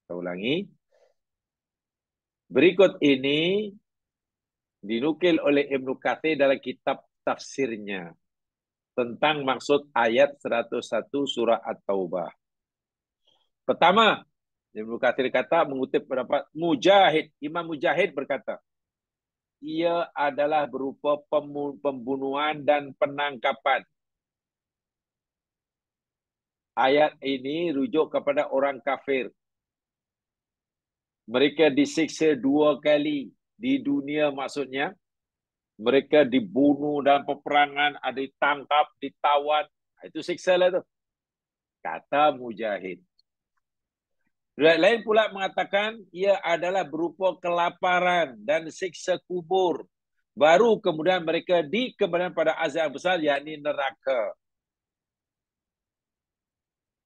Saya ulangi. Berikut ini dinukil oleh Ibnu Katsir dalam kitab tafsirnya tentang maksud ayat 101 surah At-Taubah. Pertama, Ibnu Katsir kata, mengutip pendapat Mujahid, Imam Mujahid berkata, ia adalah berupa pembunuhan dan penangkapan. Ayat ini rujuk kepada orang kafir. Mereka disiksa 2 kali di dunia, maksudnya mereka dibunuh dalam peperangan, ada ditangkap, ditawan. Itu siksa lah tu. Kata Mujahid. Riwayat lain pula mengatakan ia adalah berupa kelaparan dan siksa kubur. Baru kemudian mereka dikembalikan pada azab besar, yakni neraka.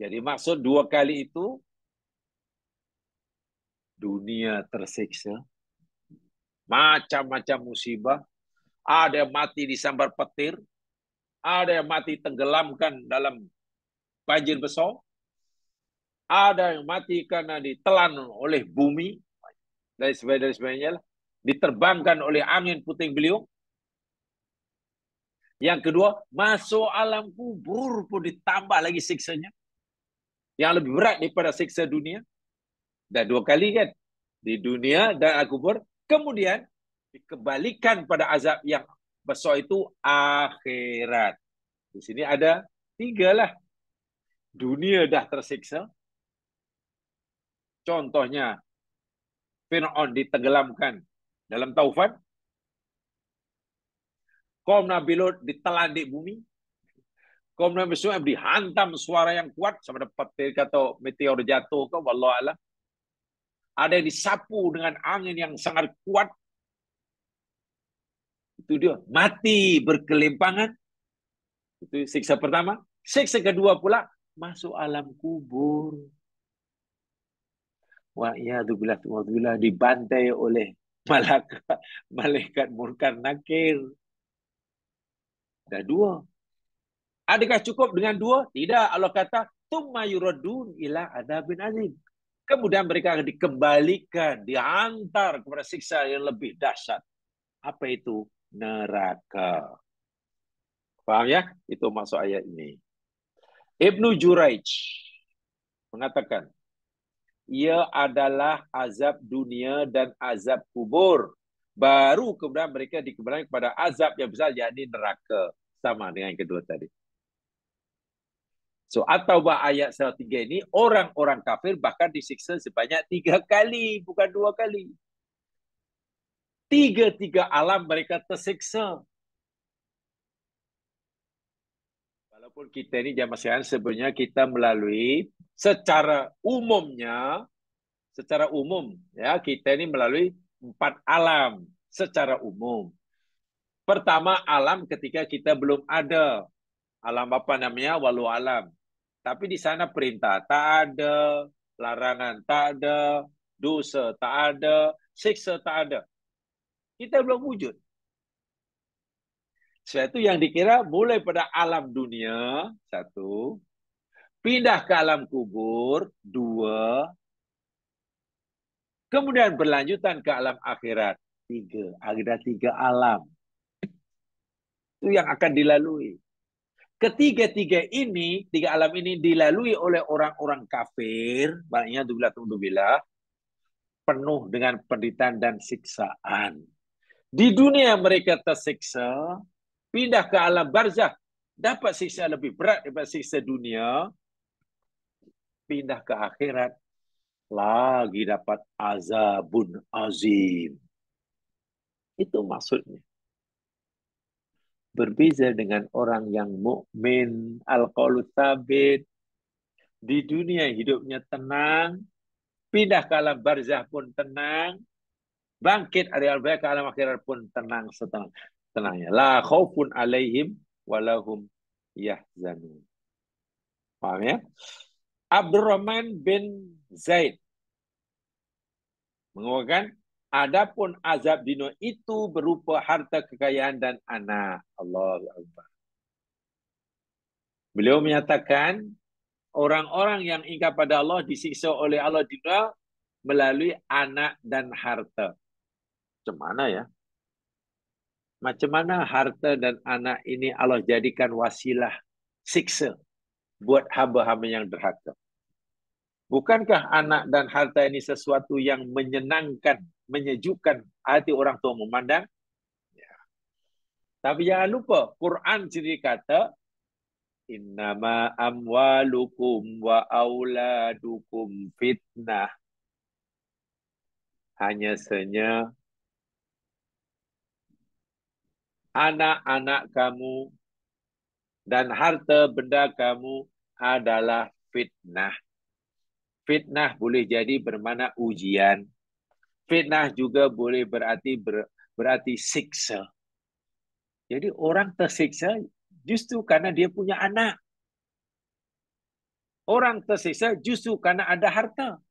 Jadi maksud 2 kali itu, dunia tersiksa, macam-macam musibah. Ada yang mati disambar petir, ada yang mati tenggelamkan dalam banjir besar, ada yang mati karena ditelan oleh bumi, dan sebagainya, diterbangkan oleh angin puting beliung. Yang kedua, masuk alam kubur pun ditambah lagi siksanya, yang lebih berat daripada siksa dunia. Dah 2 kali kan, di dunia dan kubur. Kemudian dikembalikan pada azab yang besar itu akhirat. Di sini ada 3 lah. Dunia dah tersiksa. Contohnya, Fir'aun ditenggelamkan dalam taufan. Kaum Nabi Lut ditelan di bumi. Kaum Nabi Suhaib dihantam suara yang kuat, sama ada petir atau meteor jatuh ke, wallahualam. Ada yang disapu dengan angin yang sangat kuat. Itu dia, mati berkelimpangan. Itu siksa pertama. Siksa kedua pula, masuk alam kubur. Wa'iyadzubillah, dibantai oleh malaikat munkar nakir. Dah 2. Adakah cukup dengan 2? Tidak. Allah kata, tsumma yuraddun ila adzabin azim. Kemudian mereka akan dikembalikan, dihantar kepada siksa yang lebih dahsyat. Apa itu? Neraka. Faham ya? Itu maksud ayat ini. Ibnu Juraij mengatakan, ia adalah azab dunia dan azab kubur. Baru kemudian mereka dikembalikan kepada azab yang besar, yakni neraka. Sama dengan yang kedua tadi. So, At-Taubah ayat 103 ini, orang-orang kafir bahkan disiksa sebanyak 3 kali, bukan 2 kali. 3 alam mereka tersiksa. Walaupun kita ini jamaah sekalian, sebenarnya kita melalui secara umum ya, kita ini melalui 4 alam secara umum. Pertama, alam ketika kita belum ada. Alam apa namanya? Walau alam. Tapi di sana perintah tak ada, larangan tak ada, dosa tak ada, siksa tak ada. Kita belum wujud. Sesuatu yang dikira mulai pada alam dunia, 1, pindah ke alam kubur, 2, kemudian berlanjutan ke alam akhirat, 3. Ada 3 alam. Itu yang akan dilalui. Ketiga-tiga ini, 3 alam ini dilalui oleh orang-orang kafir, banyak bila penuh dengan penderitaan dan siksaan. Di dunia mereka tersiksa, pindah ke alam barzah, dapat siksa lebih berat daripada siksa dunia, pindah ke akhirat, lagi dapat azabun azim. Itu maksudnya. Berbeza dengan orang yang mukmin, al-qaulu tsabit, di dunia hidupnya tenang, pindah ke alam barzah pun tenang, bangkit hari ke alam akhirat pun tenang tenangnya. La khaufun alaihim walahum yahzanun. Paham ya? Abdurrahman bin Zaid mengatakan, adapun azab dunia itu berupa harta kekayaan dan anak. Allahu Akbar. Beliau menyatakan, orang-orang yang ingkar pada Allah disiksa oleh Allah di dunia melalui anak dan harta. Macam mana ya? Macam mana harta dan anak ini Allah jadikan wasilah siksa buat hamba-hamba yang derhaka? Bukankah anak dan harta ini sesuatu yang menyenangkan, menyejukkan hati orang tua memandang? Ya. Tapi jangan lupa, Quran sendiri kata, Innama amwalukum wa auladukum fitnah. Hanya saja anak-anak kamu dan harta benda kamu adalah fitnah. Fitnah boleh jadi bermakna ujian. Fitnah juga boleh berarti siksa. Jadi orang tersiksa justru karena dia punya anak. Orang tersiksa justru karena ada harta.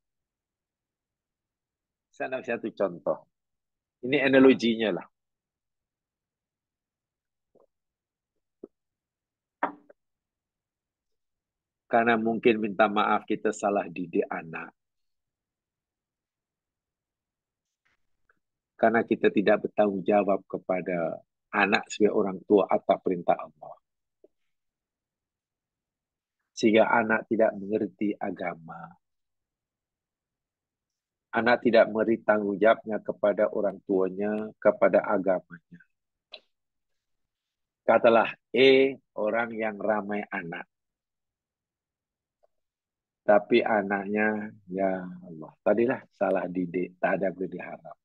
Saya nak satu contoh. Ini analoginya lah. Karena mungkin minta maaf kita salah didik anak. Karena kita tidak bertanggung jawab kepada anak sebagai orang tua atas perintah Allah. Sehingga anak tidak mengerti agama. Anak tidak memberi tanggung jawabnya kepada orang tuanya, kepada agamanya. Katalah, orang yang ramai anak. Tapi anaknya, ya Allah, tadilah salah didik, tak ada boleh diharap.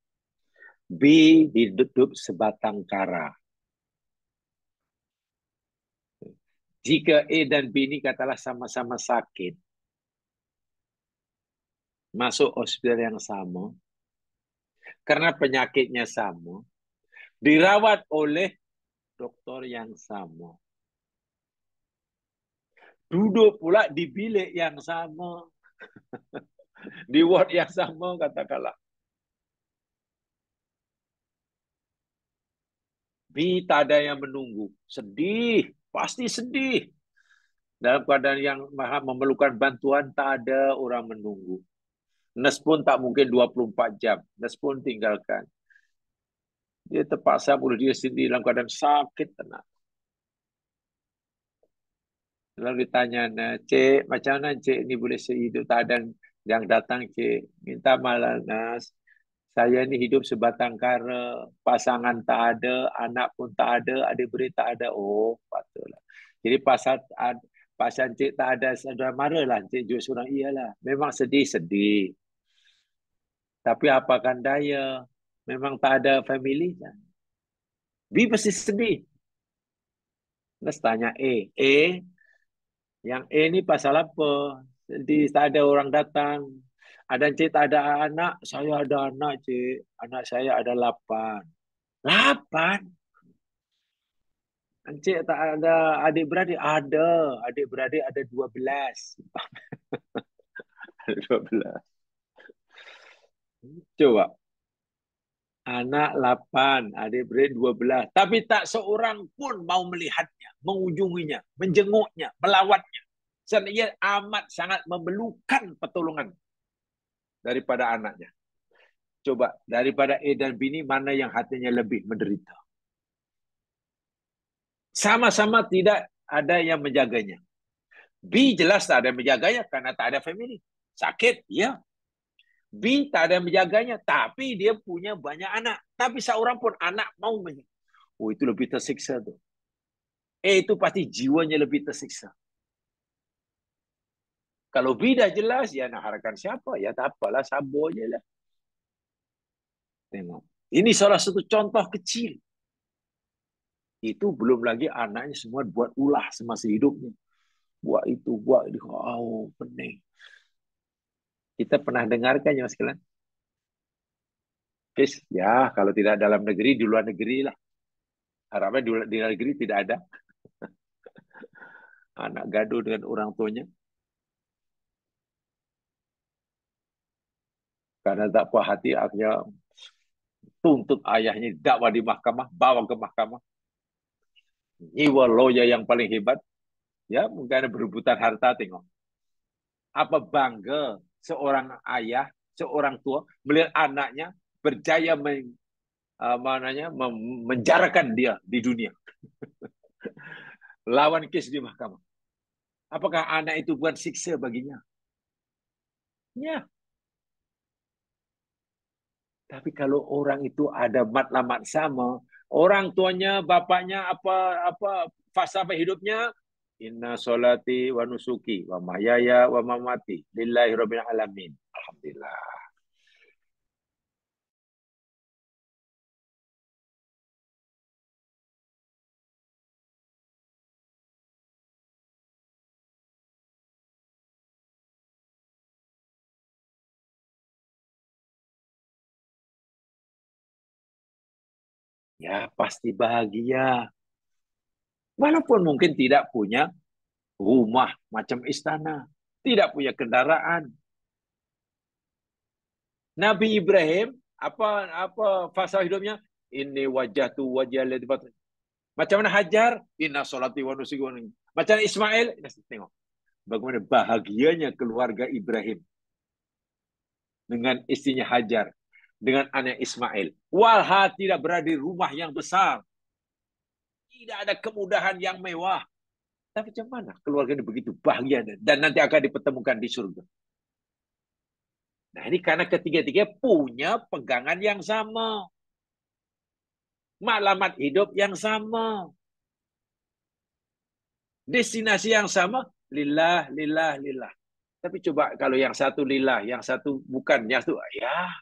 B, hidup sebatang kara. Jika A dan B ini katalah sama-sama sakit, masuk hospital yang sama, karena penyakitnya sama, dirawat oleh dokter yang sama. Duduk pula di bilik yang sama, di ward yang sama katakanlah. B tak ada yang menunggu. Sedih, pasti sedih. Dalam keadaan yang memerlukan bantuan, tak ada orang menunggu. Nurse pun tak mungkin 24 jam. Nurse pun tinggalkan. Dia terpaksa bunuh diri sendiri dalam keadaan sakit tenang. Lalu ditanya, Cik, macam mana Cik ni boleh sehidup? Tak ada yang datang, Cik. Minta malah, Nas. Saya ni hidup sebatang kara. Pasangan tak ada, anak pun tak ada, adik-beradik tak ada. Oh, patutlah. Jadi pasal Cik tak ada, sudah marahlah. Cik juga seorang, iyalah. Memang sedih-sedih. Tapi apakan daya? Memang tak ada family. B pasti sedih. Terus tanya yang A ni pasal apa? Jadi tak ada orang datang. Ada Cik tak ada anak? Saya ada anak, Cik. Anak saya ada 8. 8? Encik tak ada adik-beradik? Ada. Adik-beradik ada 12. Ada 12. Coba. Anak 8, adik-beradik 12. Tapi tak seorang pun mau melihatnya, mengunjunginya, menjenguknya, melawatnya. Sebab ia amat sangat memerlukan pertolongan daripada anaknya. Coba, daripada A dan B ini, mana yang hatinya lebih menderita? Sama-sama tidak ada yang menjaganya. B jelas tak ada yang menjaganya karena tak ada family. Sakit, ya. B tak ada yang menjaganya, tapi dia punya banyak anak. Tapi seorang pun anak mau menjaga. Oh, itu lebih tersiksa tuh. Itu pasti jiwanya lebih tersiksa. Kalau B dah jelas, ya nak harapkan siapa? Ya tak apalah, sabar je lah. Tengok. Ini salah satu contoh kecil. Itu belum lagi anaknya semua buat ulah semasa hidupnya. Buat itu, buat itu. Oh, pening. Kita pernah dengarkan ya Mas Kelan? Kes, ya kalau tidak dalam negeri, di luar negeri lah. Harapnya di luar negeri tidak ada anak gaduh dengan orang tuanya. Karena tak puas hati, akhirnya tuntut ayahnya, dakwa di mahkamah, bawa ke mahkamah. Nyiwa lawyer yang paling hebat, ya mungkin berebutan harta, tengok. Apa bangga seorang ayah, seorang tua melihat anaknya berjaya menjarakan dia di dunia. Lawan kes di mahkamah. Apakah anak itu bukan siksa baginya? Ya. Tapi kalau orang itu ada matlamat sama, orang tuanya, bapaknya apa fasa hidupnya, inna solati wa nusuki wa mahyaya wa mamati lillahi rabbil alamin. Alhamdulillah. Ya pasti bahagia. Walaupun mungkin tidak punya rumah macam istana, tidak punya kendaraan. Nabi Ibrahim apa fasa hidupnya? Ini wajah tu wajah ladzi. Macam mana Hajar? Inna solati wa nusuki wa nusuki. Macam mana Ismail? Tengok. Bagaimana bahagianya keluarga Ibrahim dengan istrinya Hajar, dengan anak Ismail. Walha tidak berada di rumah yang besar. Tidak ada kemudahan yang mewah. Tapi macam mana keluarga ini begitu bahagia dan nanti akan dipertemukan di surga. Nah ini karena ketiga-tiga punya pegangan yang sama. Maklumat hidup yang sama. Destinasi yang sama. Lillah, lillah, lillah. Tapi coba kalau yang satu lillah, yang satu bukan, yang satu ya,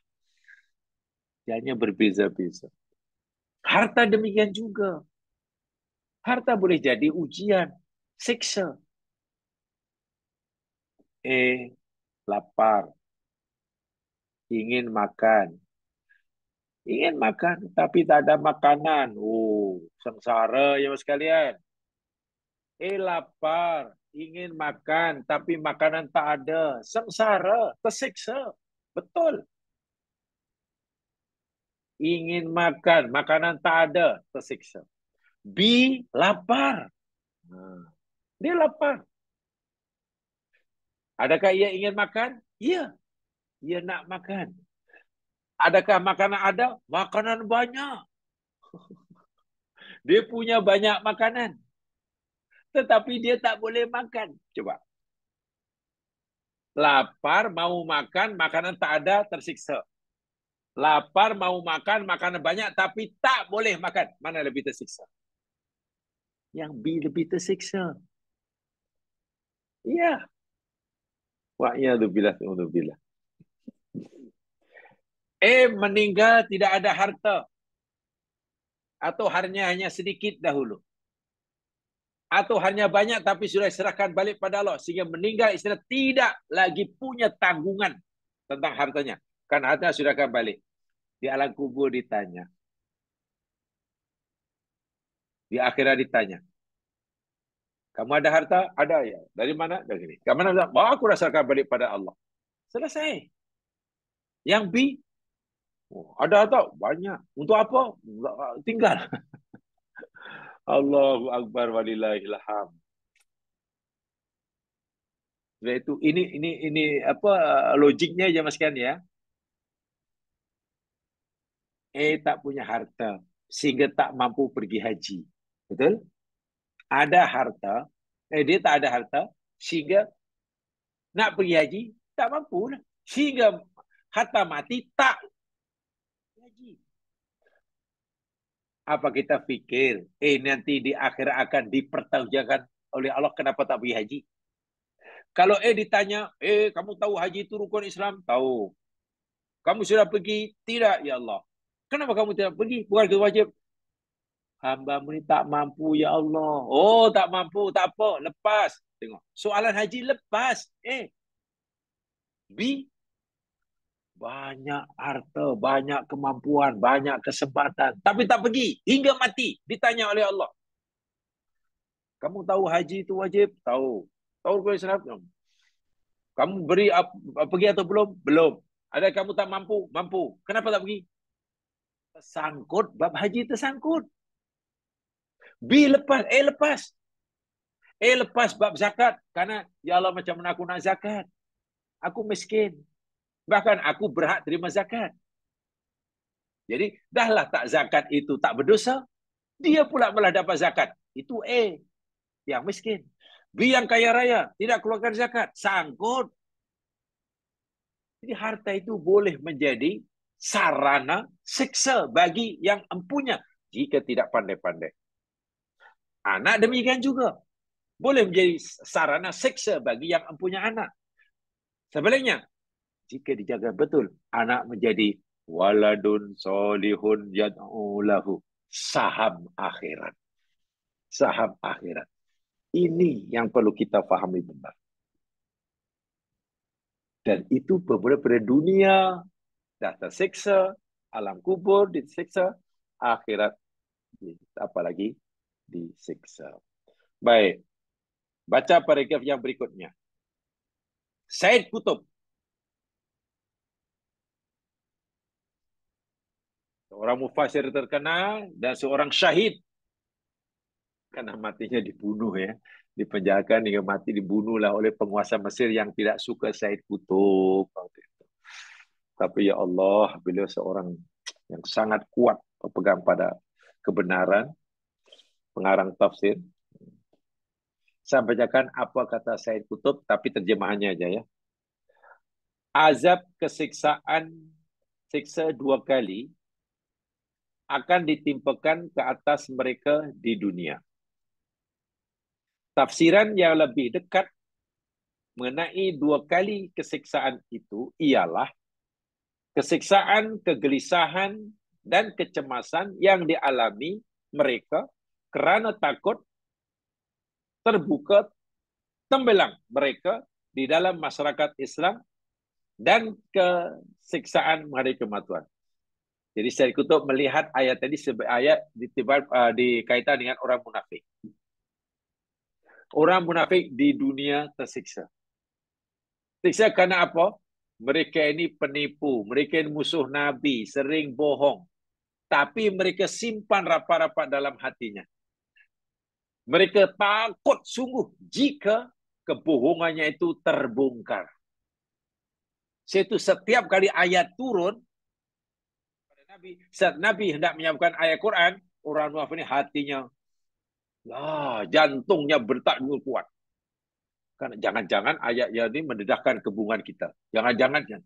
hanya berbeza-beza. Harta demikian juga. Harta boleh jadi ujian, siksa. Lapar, ingin makan. Ingin makan, tapi tak ada makanan. Oh, sengsara ya mas sekalian. Lapar, ingin makan, tapi makanan tak ada. Sengsara, tersiksa. Betul. Ingin makan, makanan tak ada, tersiksa. B, lapar. Dia lapar. Adakah ia ingin makan? Iya, ia nak makan. Adakah makanan ada? Makanan banyak. Dia punya banyak makanan. Tetapi dia tak boleh makan. Coba. Lapar, mau makan, makanan tak ada, tersiksa. Lapar, mau makan, makanan banyak, tapi tak boleh makan. Mana lebih tersiksa? Yang B lebih tersiksa. Iya. Wa'iyadzubillah, wa'iyadzubillah. Meninggal tidak ada harta. Atau hanya sedikit dahulu. Atau hanya banyak tapi sudah diserahkan balik pada Allah. Sehingga meninggal istilah tidak lagi punya tanggungan tentang hartanya. Karena harta sudah akan balik. Di alam kubur ditanya. Di akhirat ditanya. Kamu ada harta? Ada ya. Dari mana? Dari sini. Kamu mana? Aku rasakan balik pada Allah. Selesai. Yang B, ada harta? Banyak. Untuk apa? Tinggal. Allahu Akbar walillahilham. Sebab itu ini apa logiknya aja Mas Kan ya. Tak punya harta sehingga tak mampu pergi haji. Betul? Ada harta, dia tak ada harta sehingga nak pergi haji tak mampu lah. Sehingga hatta mati tak haji. Apa kita pikir, nanti di akhirat akan dipertanggungjawabkan oleh Allah kenapa tak pergi haji? Kalau ditanya, kamu tahu haji itu rukun Islam? Tahu. Kamu sudah pergi? Tidak, ya Allah. Kenapa kamu tidak pergi? Bukan wajib. Hamba-Mu ini tak mampu, ya Allah. Oh, tak mampu, tak apa. Lepas. Tengok. Soalan haji lepas. B, banyak harta, banyak kemampuan, banyak kesempatan. Tapi tak pergi. Hingga mati. Ditanya oleh Allah. Kamu tahu haji itu wajib? Tahu. Tahu rukun Islam? Kamu beri pergi atau belum? Belum. Ada kamu tak mampu? Mampu. Kenapa tak pergi? Tersangkut. Bab haji tersangkut. B, lepas. Lepas. Lepas bab zakat. Karena, ya Allah, macam mana aku nak zakat? Aku miskin. Bahkan aku berhak terima zakat. Jadi, dahlah tak zakat itu tak berdosa. Dia pula malah dapat zakat. Itu yang miskin. B, yang kaya raya. Tidak keluarkan zakat. Sangkut. Jadi, harta itu boleh menjadi sarana siksa bagi yang empunya. Jika tidak pandai-pandai. Anak demikian juga. Boleh menjadi sarana siksa bagi yang empunya anak. Sebaliknya, jika dijaga betul, anak menjadi waladun solihun yad'u lahu. Saham akhirat. Saham akhirat. Ini yang perlu kita fahami benar. Dan itu bermula pada dunia, dah tersiksa, alam kubur disiksa, akhirat apalagi disiksa. Baik. Baca paragraf yang berikutnya. Said Qutb, seorang mufasir terkenal dan seorang syahid. Karena matinya dibunuh ya. Dipenjarakan hingga mati, dibunuhlah oleh penguasa Mesir yang tidak suka Said Qutb. Tapi ya Allah, beliau seorang yang sangat kuat berpegang pada kebenaran, pengarang tafsir. Saya bacakan apa kata Said Qutb, tapi terjemahannya aja ya. Azab kesiksaan, siksa 2 kali akan ditimpakan ke atas mereka di dunia. Tafsiran yang lebih dekat mengenai 2 kali kesiksaan itu ialah kesiksaan, kegelisahan, dan kecemasan yang dialami mereka kerana takut terbuka tembelang mereka di dalam masyarakat Islam dan kesiksaan menghadapi kematian. Jadi Said Qutb melihat ayat tadi sebagai ayat dikaitan dengan orang munafik. Orang munafik di dunia tersiksa. Siksa kerana apa? Mereka ini penipu, mereka ini musuh Nabi, sering bohong. Tapi mereka simpan rapat-rapat dalam hatinya. Mereka takut sungguh jika kebohongannya itu terbongkar. Setiap kali ayat turun, saat Nabi hendak menyampaikan ayat Quran, orang munafik ini hatinya, jantungnya bertak kuat. Karena jangan-jangan ayat ini mendedahkan kebohongan kita. Jangan-jangan.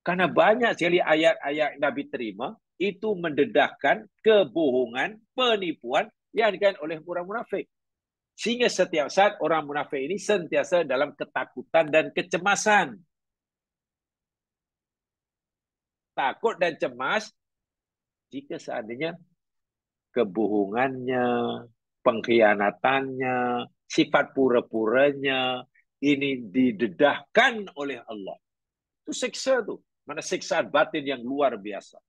Karena banyak sekali ayat-ayat Nabi terima, itu mendedahkan kebohongan, penipuan yang dilakukan oleh orang munafik. Sehingga setiap saat orang munafik ini sentiasa dalam ketakutan dan kecemasan. Takut dan cemas jika seandainya kebohongannya, pengkhianatannya, sifat pura-puranya ini didedahkan oleh Allah. Itu siksa tuh. Mana siksaan batin yang luar biasa.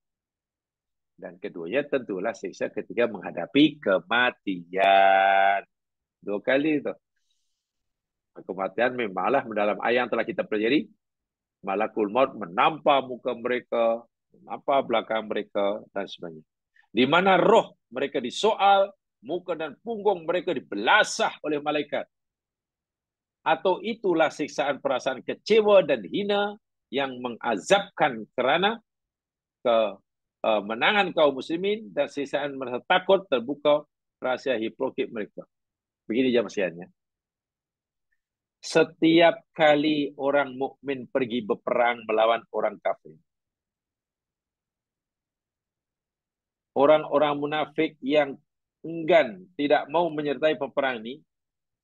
Dan keduanya tentulah siksa ketika menghadapi kematian. 2 kali itu. Kematian memanglah dalam ayat yang telah kita pelajari. Malakul maut menampak muka mereka, menampak belakang mereka, dan sebagainya. Di mana roh mereka disoal, muka dan punggung mereka dibelasah oleh malaikat. Atau itulah siksaan perasaan kecewa dan hina yang mengazabkan kerana kemenangan kaum muslimin dan siksaan merasa takut terbuka rahasia hipokrit mereka. Begini jamaah sekalian. Setiap kali orang mukmin pergi berperang melawan orang kafir, orang-orang munafik yang enggan tidak mau menyertai peperang ini,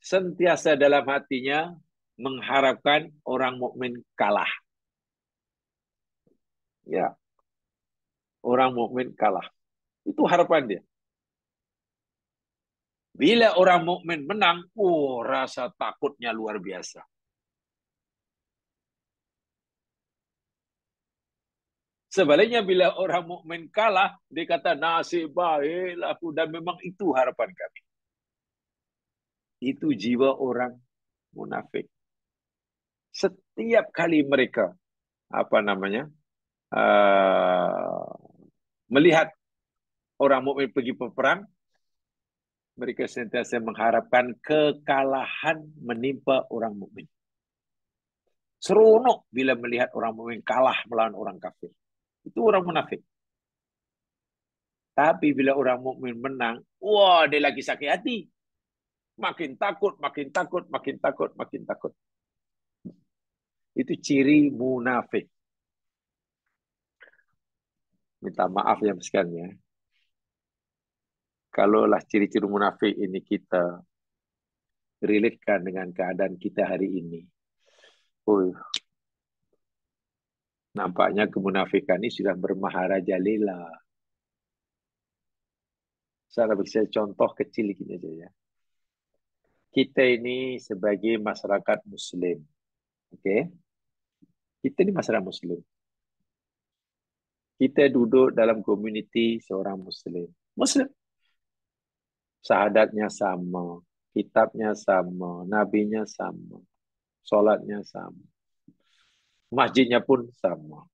sentiasa dalam hatinya mengharapkan orang mukmin kalah. Ya, orang mukmin kalah. Itu harapan dia. Bila orang mukmin menang, rasa takutnya luar biasa. Sebaliknya bila orang mukmin kalah, dia kata nasib baiklah aku, dan memang itu harapan kami. Itu jiwa orang munafik. Setiap kali mereka uh, melihat orang mukmin pergi berperang, mereka sentiasa mengharapkan kekalahan menimpa orang mukmin. Seronok bila melihat orang mukmin kalah melawan orang kafir. Itu orang munafik. Tapi bila orang mukmin menang, dia lagi sakit hati. Makin takut, makin takut, makin takut, makin takut. Itu ciri munafik. Minta maaf ya sekalian ya. Kalaulah ciri-ciri munafik ini kita relatekan dengan keadaan kita hari ini. Nampaknya kemunafikan ini sudah bermaharajalela. Saya bisa contoh kecil gini aja ya. Kita ini sebagai masyarakat Muslim, oke? Kita ini masyarakat Muslim. Kita duduk dalam komuniti seorang Muslim. Muslim. Syahadatnya sama, kitabnya sama, nabinya sama, solatnya sama, masjidnya pun sama.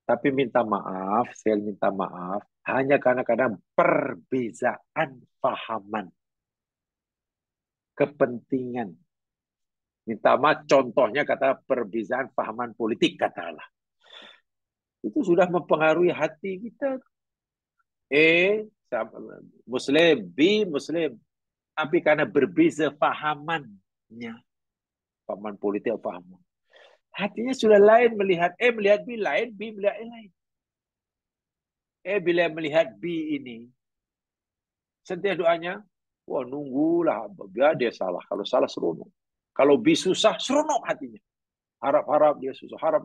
Tapi saya minta maaf, hanya kadang-kadang perbezaan fahaman, kepentingan. Minta maaf, contohnya kata perbezaan fahaman politik, katalah. Itu sudah mempengaruhi hati kita. Muslim, B, Muslim. Tapi karena berbeza fahamannya, fahaman politik atau fahaman, hatinya sudah lain melihat melihat B lain, B melihat lain. Bila melihat B ini, sentiasa doanya, nunggulah biar dia salah. Kalau salah seronok. Kalau B susah, seronok hatinya. Harap-harap dia susah, harap.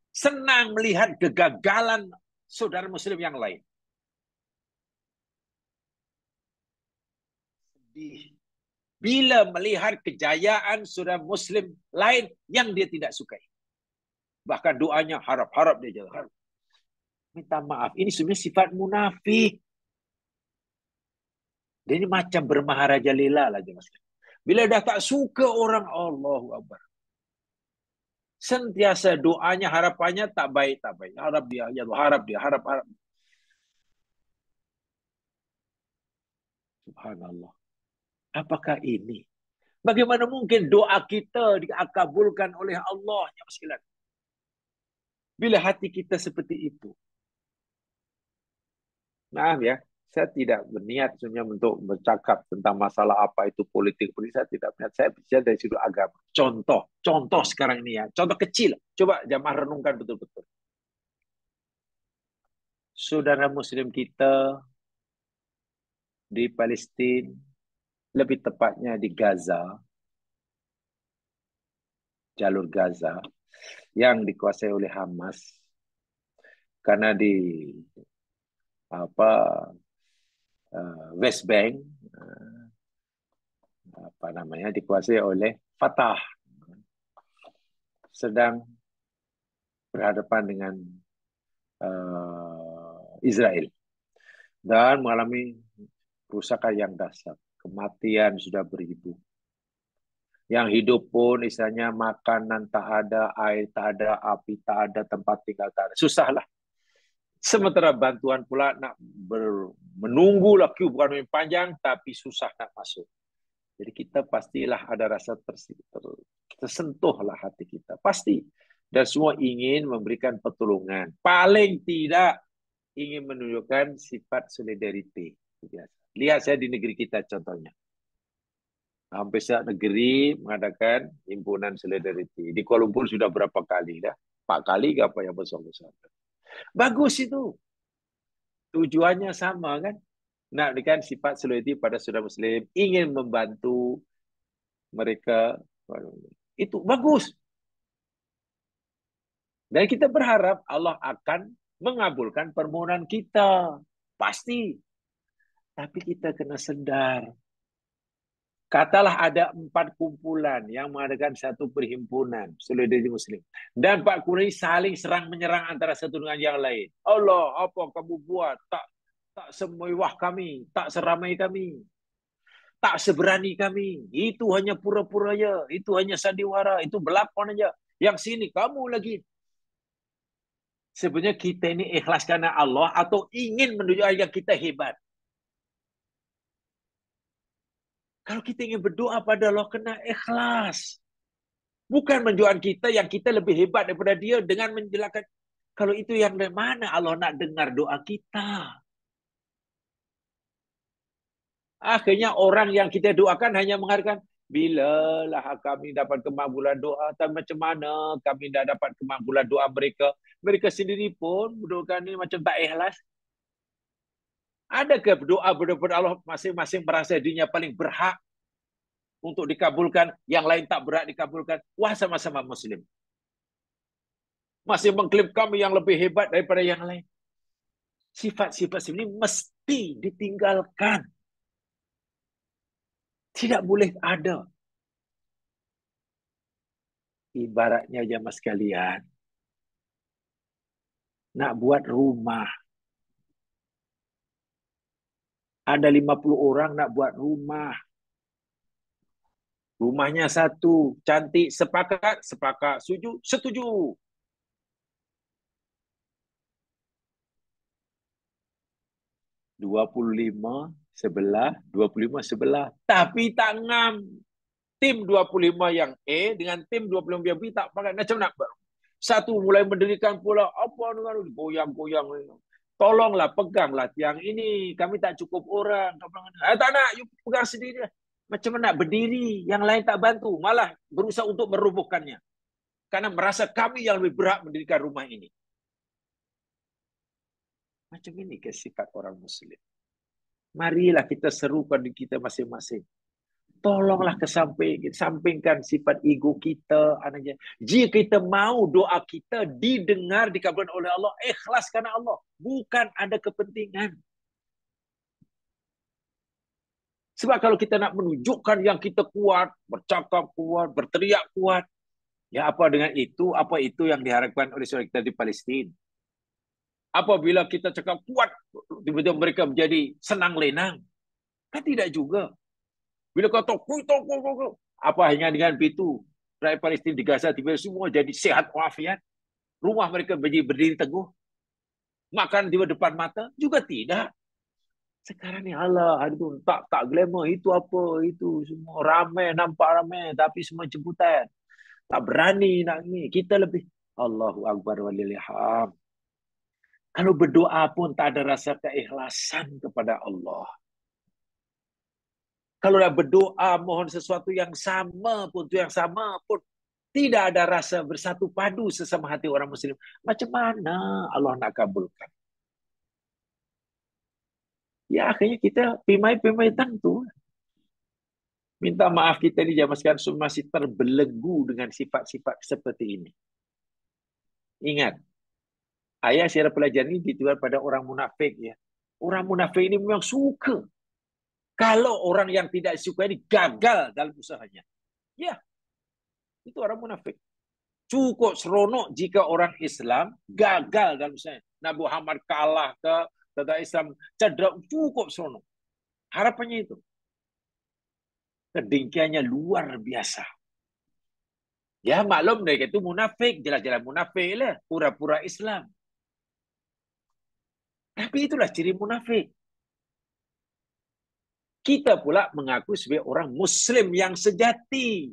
Senang melihat kegagalan saudara Muslim yang lain. Sedih bila melihat kejayaan saudara Muslim lain yang dia tidak sukai. Bahkan doanya harap-harap dia jalan. Minta maaf, ini sebenarnya sifat munafik. Dia ini macam bermaharajalela lah. Bila dah tak suka orang, Allahu Akbar. Sentiasa doanya, harapannya tak baik, tak baik. Harap dia, harap. Subhanallah. Apakah ini? Bagaimana mungkin doa kita dikabulkan oleh Allah? Bila hati kita seperti itu. Maaf ya, saya tidak berniat sebenarnya untuk bercakap tentang masalah apa itu politik. Saya tidak berniat. Saya bicara dari sudut agama. Contoh sekarang ini ya. Contoh kecil. Coba jamaah renungkan betul-betul. Saudara Muslim kita di Palestina, lebih tepatnya di Gaza, jalur Gaza, yang dikuasai oleh Hamas, karena di West Bank dikuasai oleh Fatah, sedang berhadapan dengan Israel dan mengalami kerusakan yang dahsyat. Kematian sudah beribu. Yang hidup pun istilahnya makanan tak ada, air tak ada, api tak ada, tempat tinggal tak ada. Susahlah. Sementara bantuan pula nak menunggu lagi, bukan panjang, tapi susah nak masuk. Jadi kita pastilah ada rasa tersentuhlah hati kita. Pasti. Dan semua ingin memberikan pertolongan. Paling tidak ingin menunjukkan sifat solidariti. Lihat saya di negeri kita contohnya. Hampir setiap negeri mengadakan himpunan solidariti. Di Kuala Lumpur sudah berapa kali dah? 4 kali ke apa yang besar-besar. Bagus itu. Tujuannya sama kan? Nak berikan sifat solidariti pada saudara Muslim. Ingin membantu mereka. Itu bagus. Dan kita berharap Allah akan mengabulkan permohonan kita. Pasti. Tapi kita kena sedar. Katalah ada 4 kumpulan yang mengadakan satu perhimpunan solidariti Muslim. Dan 4 kumpulan ini saling serang menyerang antara satu dengan yang lain. Allah, apa kamu buat? Tak semewah kami, tak seramai kami, tak seberani kami. Itu hanya pura-pura aja, itu hanya sandiwara, itu belakon aja. Yang sini kamu lagi. Sebenarnya kita ini ikhlas karena Allah atau ingin menunjukkan kita hebat. Kalau kita ingin berdoa pada Allah, kena ikhlas. Bukan menunjukkan kita yang kita lebih hebat daripada dia dengan menjelaskan. Kalau itu yang dari mana Allah nak dengar doa kita. Akhirnya orang yang kita doakan hanya mengharapkan, bilalah kami dapat kemakbulan doa, dan macam mana kami dah dapat kemakbulan doa mereka. Mereka sendiri pun berdoa ini macam tak ikhlas. Adakah doa berdoa Allah masing-masing merasa dirinya paling berhak untuk dikabulkan, yang lain tak berhak dikabulkan? Wah, sama-sama Muslim. Masih mengklaim kami yang lebih hebat daripada yang lain. Sifat-sifat ini mesti ditinggalkan. Tidak boleh ada. Ibaratnya jemaah sekalian, nak buat rumah. Ada 50 orang nak buat rumah. Rumahnya satu, cantik, sepakat, sepakat, setuju, setuju. Dua puluh lima sebelah. Tapi tak ngam. Tim 25 yang A dengan tim 25 yang B tak pakai. Macam nak? Satu mulai mendirikan pula. Apa dengan goyang-goyang. Tolonglah, peganglah tiang ini. Kami tak cukup orang. Tak nak, you pegang sendiri. Macam mana nak berdiri? Yang lain tak bantu. Malah berusaha untuk merubuhkannya. Karena merasa kami yang lebih berhak mendirikan rumah ini. Macam ini ke sifat orang Muslim. Marilah kita serukan diri kita masing-masing. Tolonglah kesampingkan sifat ego kita. Jika kita mau doa kita didengar, dikabulkan oleh Allah, ikhlas karena Allah. Bukan ada kepentingan. Sebab kalau kita nak menunjukkan yang kita kuat, bercakap kuat, berteriak kuat, ya apa dengan itu? Apa itu yang diharapkan oleh saudara kita di Palestin? Apabila kita cakap kuat, tiba-tiba mereka menjadi senang lenang. Kan tidak juga. Bila kata, apa hanya dengan itu? Rakyat Palestin di Gaza tiba-tiba semua jadi sehat walafiat. Rumah mereka berdiri teguh. Makan tiba depan mata. Juga tidak. Sekarang ni Allah, hari tu tak glamour. Itu apa? Itu semua ramai, nampak ramai. Tapi semua jemputan. Tak berani nak ni. Kita lebih. Allahu Akbar walillahilham. Kalau berdoa pun tak ada rasa keikhlasan kepada Allah. Kalau nak berdoa mohon sesuatu yang sama pun, itu yang sama pun tidak ada rasa bersatu padu sesama hati orang Muslim. Macam mana Allah nak kabulkan? Ya akhirnya kita pimai-pimai tentu. Minta maaf kita ni jamaah sekalian masih terbelenggu dengan sifat-sifat seperti ini. Ingat, ayat syiar pelajaran ini ditujukan pada orang munafik ya. Orang munafik ini memang suka kalau orang yang tidak suka ini gagal dalam usahanya. Ya, itu orang munafik. Cukup seronok jika orang Islam gagal dalam usahanya. Nabi Muhammad kalah ke tentara Islam cedera, cukup seronok. Harapannya itu. Kedengkiannya luar biasa. Ya maklum mereka itu munafik, jelas-jelas munafik lah, pura-pura Islam. Tapi itulah ciri munafik. Kita pula mengaku sebagai orang Muslim yang sejati.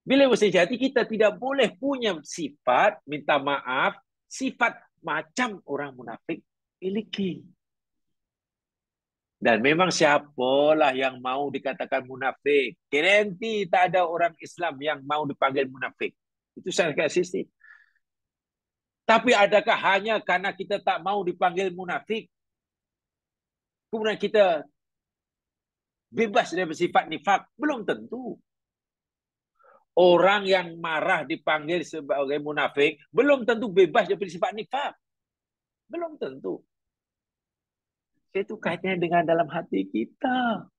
Bila Muslim sejati, kita tidak boleh punya sifat, minta maaf, sifat macam orang munafik miliki. Dan memang siapalah yang mau dikatakan munafik. Garanti tak ada orang Islam yang mau dipanggil munafik. Itu saya kasih. Tapi adakah hanya karena kita tak mau dipanggil munafik, kemudian kita bebas dari sifat nifak? Belum tentu. Orang yang marah dipanggil sebagai munafik, belum tentu bebas dari sifat nifak. Belum tentu. Itu kaitannya dengan dalam hati kita.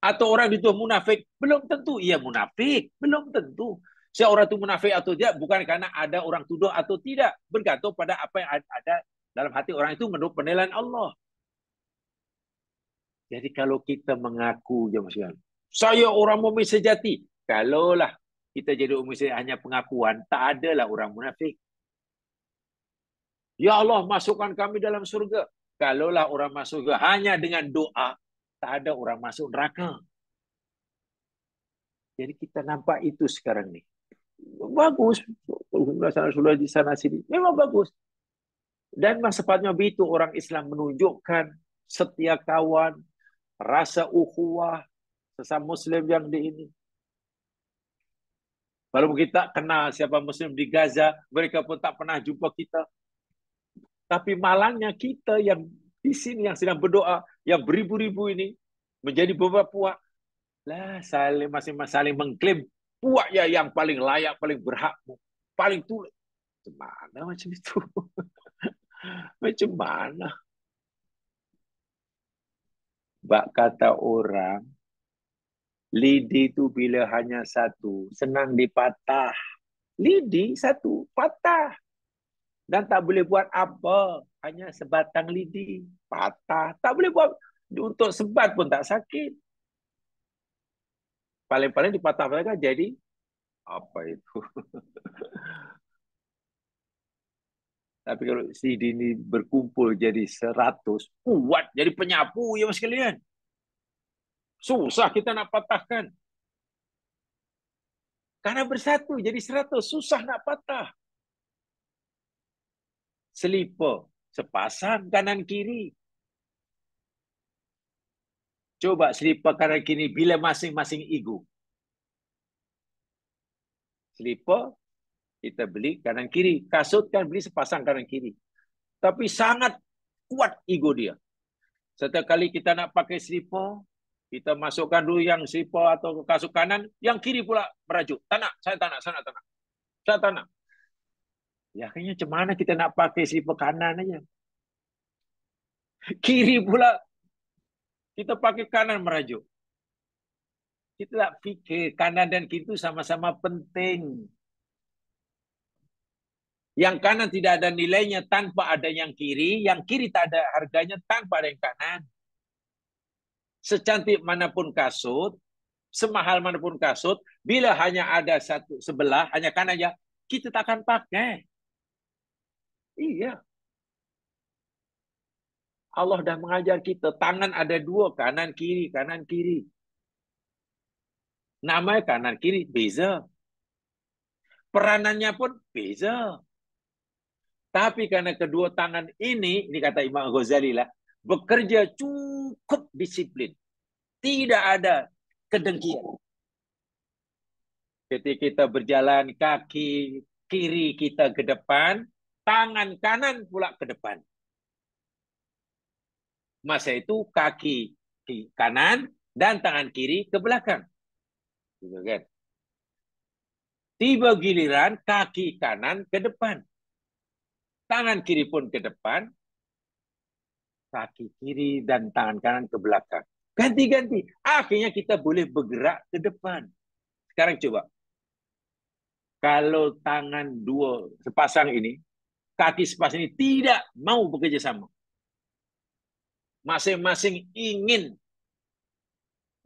Atau orang dituduh munafik, belum tentu ia munafik. Belum tentu. Seorang itu munafik atau tidak, bukan karena ada orang tuduh atau tidak. Bergantung pada apa yang ada dalam hati orang itu menurut penilaian Allah. Jadi kalau kita mengaku, saya orang mukmin sejati. Kalaulah kita jadi mukmin sejati hanya pengakuan, tak adalah orang munafik. Ya Allah, masukkan kami dalam surga. Kalaulah orang masuk surga hanya dengan doa, tak ada orang masuk neraka. Jadi kita nampak itu sekarang nih. Bagus. Sudah di sana sini. Memang bagus. Dan memang sepatutnya begitu orang Islam menunjukkan setia kawan, rasa ukhuwah sesama Muslim yang di ini. Walaupun kita kenal siapa Muslim di Gaza, mereka pun tak pernah jumpa kita. Tapi malangnya kita yang di sini yang sedang berdoa, yang beribu-ribu ini menjadi beberapa puak, lah masing-masing saling mengklaim puak ya yang paling layak, paling berhak, paling tulis. Macam mana macam itu? Macam mana? Bak kata orang, lidi itu bila hanya satu, senang dipatah. Lidi satu, patah. Dan tak boleh buat apa. Hanya sebatang lidi, patah. Tak boleh buat, untuk sebat pun tak sakit. Paling-paling dipatah mereka jadi, apa itu? Tapi kalau lidi ini berkumpul jadi 100, kuat jadi penyapu ya mas sekalian. Susah kita nak patahkan. Karena bersatu jadi 100, susah nak patah. Selipar, sepasang kanan kiri. Coba selipar kanan kiri bila masing-masing ego. Selipar, kita beli kanan kiri. Kasut kan beli sepasang kanan kiri. Tapi sangat kuat ego dia. Setiap kali kita nak pakai selipar, kita masukkan dulu yang selipar atau kasut kanan, yang kiri pula merajuk. Tak nak, saya tak nak, saya tak nak. Saya tak nak. Ya akhirnya macam mana kita nak pakai selipar kanan aja. Kiri pula kita pakai kanan merajuk. Kita tak fikir kanan dan kiri itu sama-sama penting. Yang kanan tidak ada nilainya tanpa ada yang kiri tak ada harganya tanpa ada yang kanan. Secantik manapun kasut, semahal manapun kasut, bila hanya ada satu sebelah, hanya kanan aja, kita tak akan pakai. Iya. Allah dah mengajar kita, tangan ada dua, kanan kiri, kanan kiri. Namanya kanan kiri, beza. Peranannya pun beza. Tapi karena kedua tangan ini kata Imam Ghazali lah, bekerja cukup disiplin. Tidak ada kedengkian. Ketika kita berjalan, kaki kiri kita ke depan, tangan kanan pula ke depan. Masa itu kaki kanan dan tangan kiri ke belakang. Gitu kan? Tiba giliran kaki kanan ke depan. Tangan kiri pun ke depan, kaki kiri dan tangan kanan ke belakang. Ganti-ganti. Akhirnya kita boleh bergerak ke depan. Sekarang coba. Kalau tangan dua sepasang ini, kaki sepasang ini tidak mau bekerja sama. Masing-masing ingin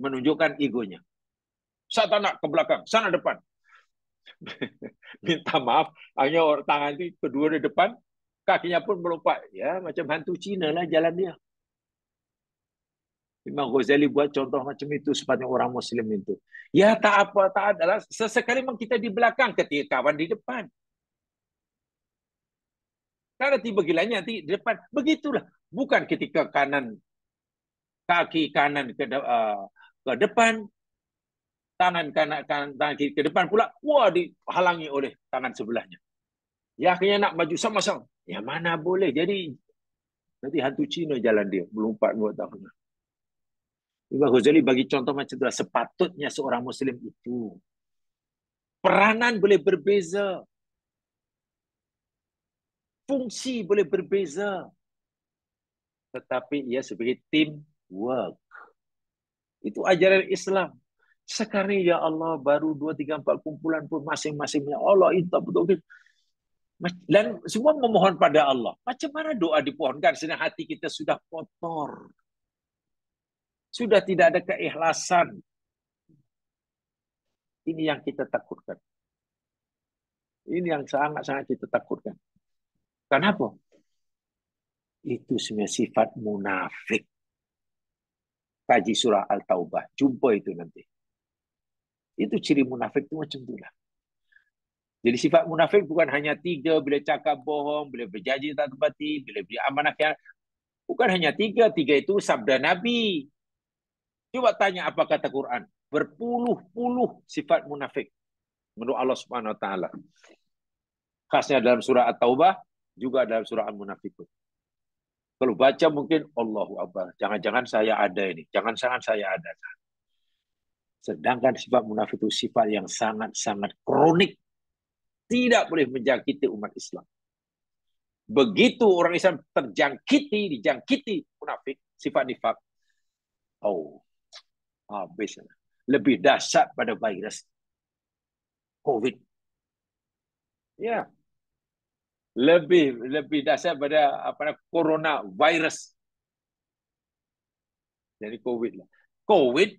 menunjukkan egonya. Saya tak nak ke belakang, sana depan. Minta maaf, hanya orang tangan itu kedua di depan, kakinya pun melompat. Ya, macam hantu Cina lah jalan dia. Imam Ghazali buat contoh macam itu sepatutnya orang Muslim itu. Ya tak apa, tak adalah. Sesekali memang kita di belakang ketika kawan di depan. Kalau tiba gilanya nanti di depan. Begitulah. Bukan ketika kaki kanan ke depan, tangan tangan kiri ke depan pula, wah, dihalangi oleh tangan sebelahnya. Ya akhirnya nak maju sama-sama. Ya mana boleh. Jadi nanti hantu Cina jalan dia, melompat tahun. Imam Ghazali bagi contoh macam itulah. Sepatutnya seorang Muslim itu peranan boleh berbeza, fungsi boleh berbeza, tetapi ia sebagai teamwork. Itu ajaran Islam. Sekarang ya Allah baru 2, 3, 4 kumpulan pun masing-masingnya Allah itu betul. Dan semua memohon pada Allah. Macam mana doa dipohonkan sedang hati kita sudah kotor? Sudah tidak ada keikhlasan. Ini yang kita takutkan. Ini yang sangat-sangat kita takutkan. Kenapa? Itu sebenarnya sifat munafik. Kaji surah Al-Taubah. Jumpa itu nanti. Itu ciri munafik itu macam itulah. Jadi sifat munafik bukan hanya 3, bila cakap bohong, bila berjanji tak tepati, bila beramanah khianat. Bukan hanya 3 itu sabda Nabi. Coba tanya apa kata Quran. Berpuluh-puluh sifat munafik menurut Allah Subhanahu wa taala. Khasnya dalam surah At-Taubah, juga dalam surah Al-Munafiqun. Kalau baca mungkin Allahu Akbar, jangan-jangan saya ada ini, jangan-jangan saya ada. Sedangkan sifat munafik itu sifat yang sangat-sangat kronik, tidak boleh menjangkiti umat Islam. Begitu orang Islam dijangkiti munafik, sifat nifak, oh, habis. Lebih dahsyat pada virus COVID. Ya. Lebih dahsyat pada corona virus. Jadi COVID lah. COVID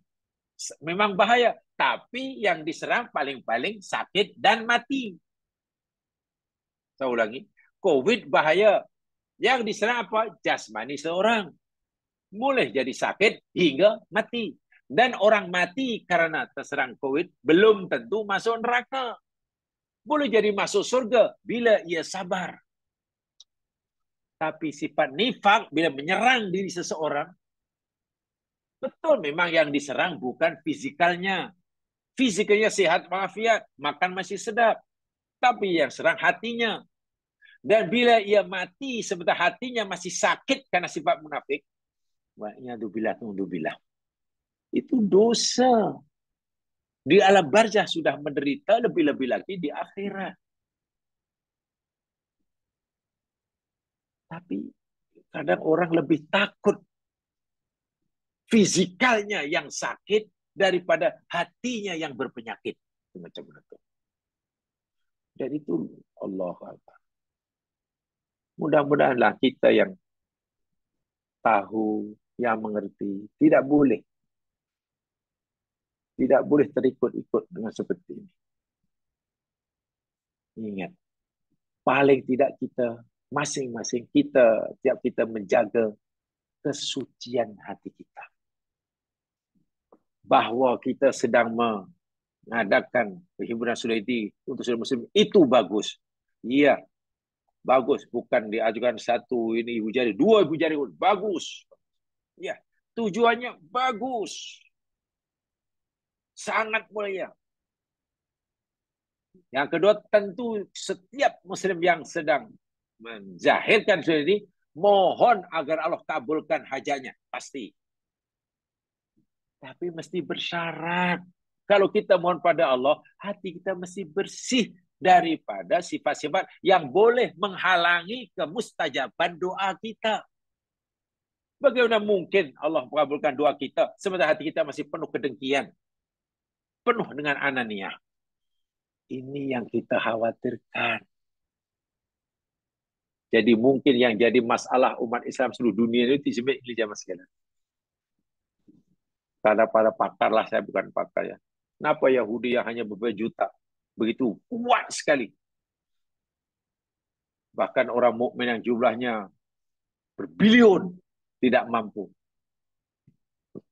memang bahaya, tapi yang diserang paling-paling sakit dan mati. Saya ulangi, COVID bahaya. Yang diserang apa? Jasmani seorang. Boleh jadi sakit hingga mati. Dan orang mati karena terserang COVID belum tentu masuk neraka. Boleh jadi masuk surga bila ia sabar. Tapi sifat nifak bila menyerang diri seseorang, betul memang yang diserang bukan fizikalnya. Fizikalnya sehat walafiat, makan masih sedap. Tapi yang serang hatinya. Dan bila ia mati sebentar hatinya masih sakit karena sifat munafik, wa'iyadzubillah, itu dosa. Di alam barzah sudah menderita, lebih-lebih lagi di akhirat. Tapi kadang orang lebih takut fizikalnya yang sakit daripada hatinya yang berpenyakit. Macam itu. Dan itu Allah Akbar. Mudah-mudahanlah kita yang tahu, yang mengerti, tidak boleh terikut-ikut dengan seperti ini. Ingat, paling tidak kita masing-masing tiap kita menjaga kesucian hati kita. Bahwa kita sedang mengadakan perhimpunan solidariti untuk saudara muslim itu bagus. Iya, bagus. Bukan diajukan 1 ini ibu jari, 2 ibu jari, bagus. Ya, tujuannya bagus. Sangat mulia. Yang kedua, tentu setiap muslim yang sedang menjahilkan solidariti, mohon agar Allah kabulkan hajatnya. Pasti. Tapi mesti bersyarat. Kalau kita mohon pada Allah, hati kita mesti bersih daripada sifat-sifat yang boleh menghalangi kemustajaban doa kita. Bagaimana mungkin Allah mengabulkan doa kita sementara hati kita masih penuh kedengkian, penuh dengan ananiah? Ini yang kita khawatirkan. Jadi mungkin yang jadi masalah umat Islam seluruh dunia itu sebenarnya ini zaman sekarang. Karena para pakar lah, saya bukan pakar ya. Kenapa Yahudi yang hanya beberapa juta begitu kuat sekali? Bahkan orang mukmin yang jumlahnya berbilion tidak mampu.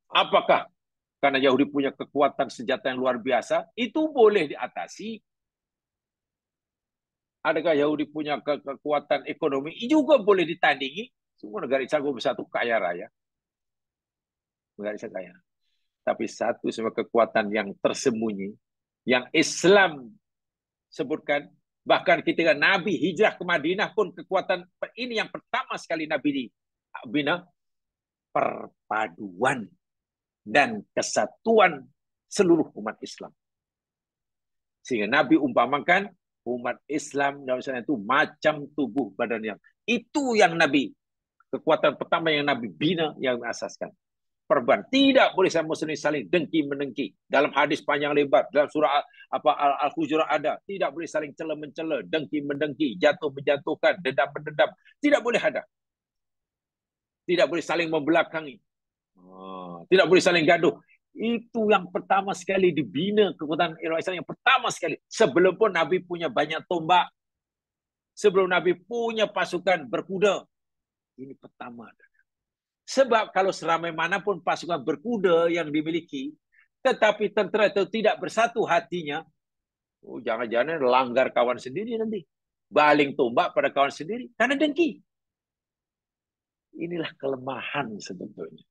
Apakah karena Yahudi punya kekuatan senjata yang luar biasa, itu boleh diatasi? Adakah Yahudi punya kekuatan ekonomi juga boleh ditandingi? Semua negara Islam bersatu kaya raya. Negara Islam kaya. Tapi satu semua kekuatan yang tersembunyi, yang Islam sebutkan, bahkan ketika Nabi hijrah ke Madinah pun kekuatan ini yang pertama sekali Nabi bina, perpaduan dan kesatuan seluruh umat Islam. Sehingga Nabi umpamakan umat Islam dalam sana itu macam tubuh badan yang itu yang Nabi, kekuatan pertama yang Nabi bina, yang mengasaskan. Perban tidak boleh sama muslim saling dengki menengki. Dalam hadis panjang lebar, dalam surah Al-Hujurat ada, tidak boleh saling cela mencela, dengki mendengki, jatuh menjatuhkan, dendam mendendam, tidak boleh ada. Tidak boleh saling membelakangi. Tidak boleh saling gaduh. Itu yang pertama sekali dibina kekuatan Islam yang pertama sekali. Sebelum pun Nabi punya banyak tombak, sebelum Nabi punya pasukan berkuda, ini pertama. Sebab kalau seramai manapun pasukan berkuda yang dimiliki, tetapi tentera itu tidak bersatu hatinya, jangan-jangan langgar kawan sendiri nanti. Baling tombak pada kawan sendiri, karena dengki. Inilah kelemahan sebetulnya.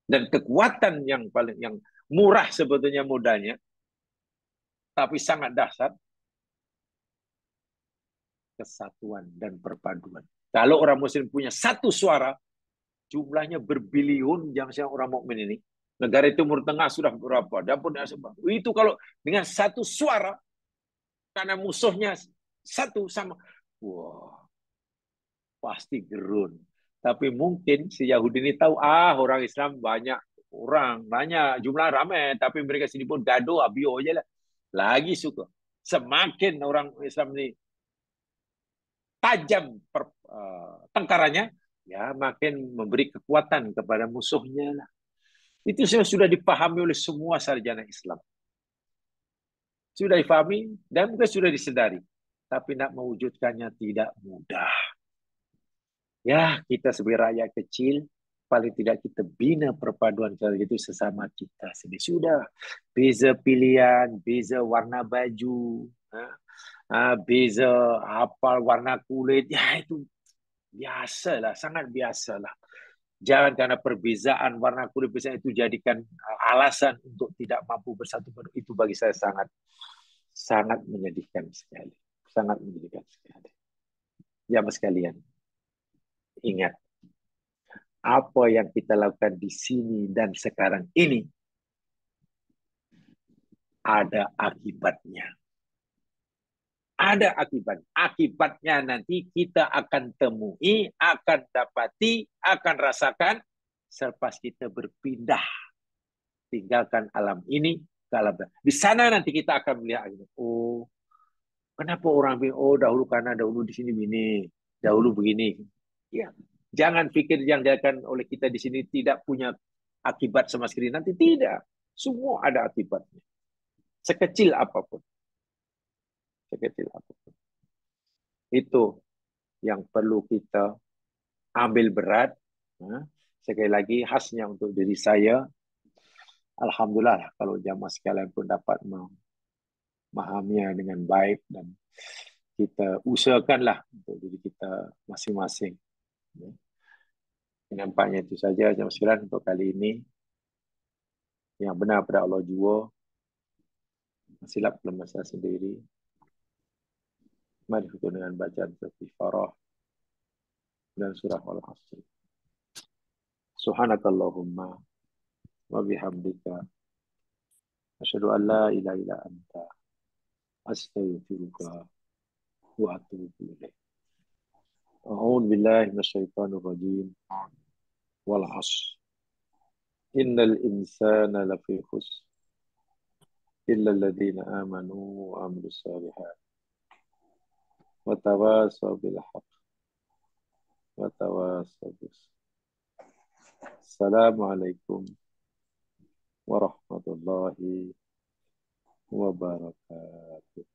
Dan kekuatan yang paling yang murah sebetulnya modalnya, tapi sangat dahsyat, kesatuan dan perpaduan. Kalau orang muslim punya satu suara, jumlahnya berbilion, jangan orang mukmin ini. Negara Timur Tengah sudah berapa? Dapur itu kalau dengan satu suara, karena musuhnya satu sama, wah, pasti gerun. Tapi mungkin si Yahudi ini tahu, orang Islam banyak orang, banyak jumlah ramai, tapi mereka sini pun gaduh, abio aja lah. Lagi suka. Semakin orang Islam ini tajam tengkarannya, ya makin memberi kekuatan kepada musuhnya lah. Itu sudah dipahami oleh semua sarjana Islam. Sudah dipahami dan juga sudah disedari. Tapi nak mewujudkannya tidak mudah. Ya, kita sebagai rakyat kecil, paling tidak kita bina perpaduan kalau itu sesama kita sendiri. Sudah, beza pilihan, beza warna baju, beza hafal warna kulit, ya itu biasalah, sangat biasalah. Jangan karena perbezaan warna kulit misalnya itu jadikan alasan untuk tidak mampu bersatu. Itu bagi saya sangat menyedihkan sekali. Sangat menyedihkan sekali. Jamaah sekalian, ingat apa yang kita lakukan di sini dan sekarang ini ada akibatnya. Ada akibat. Akibatnya nanti kita akan temui, akan dapati, akan rasakan selepas kita berpindah, tinggalkan alam ini ke alam lain. Di sana nanti kita akan melihat, oh, kenapa orang bilang, oh dahulu karena dahulu di sini begini, dahulu begini. Ya, jangan pikir yang dilakukan oleh kita di sini tidak punya akibat sama sekali. Nanti tidak. Semua ada akibatnya. Sekecil apapun. Sekecil apapun. Itu yang perlu kita ambil berat. Sekali lagi khasnya untuk diri saya. Alhamdulillah kalau jamaah sekalian pun dapat memahaminya dengan baik dan kita usahakanlah untuk diri kita masing-masing. Nampaknya itu saja jamaah sekalian untuk kali ini. Yang benar pada Allah jua, silap dalam masa sendiri. Mari kita dengan bacaan Istighfarah dan surah Al-Asr. Subhanakallahumma wa bihamdika asyhadu an la ilaha illa anta astaghfiruka wa atubu ilaik. A'udzu billahi minasyaitonir rajim. Wal 'ashr. Innal insana lafi khusr illa alladziina aamanu wa 'amilus shalihaat wa tawassaw bil haqq wa tawassaw bis sabr. Assalamualaikum warahmatullahi wabarakatuh.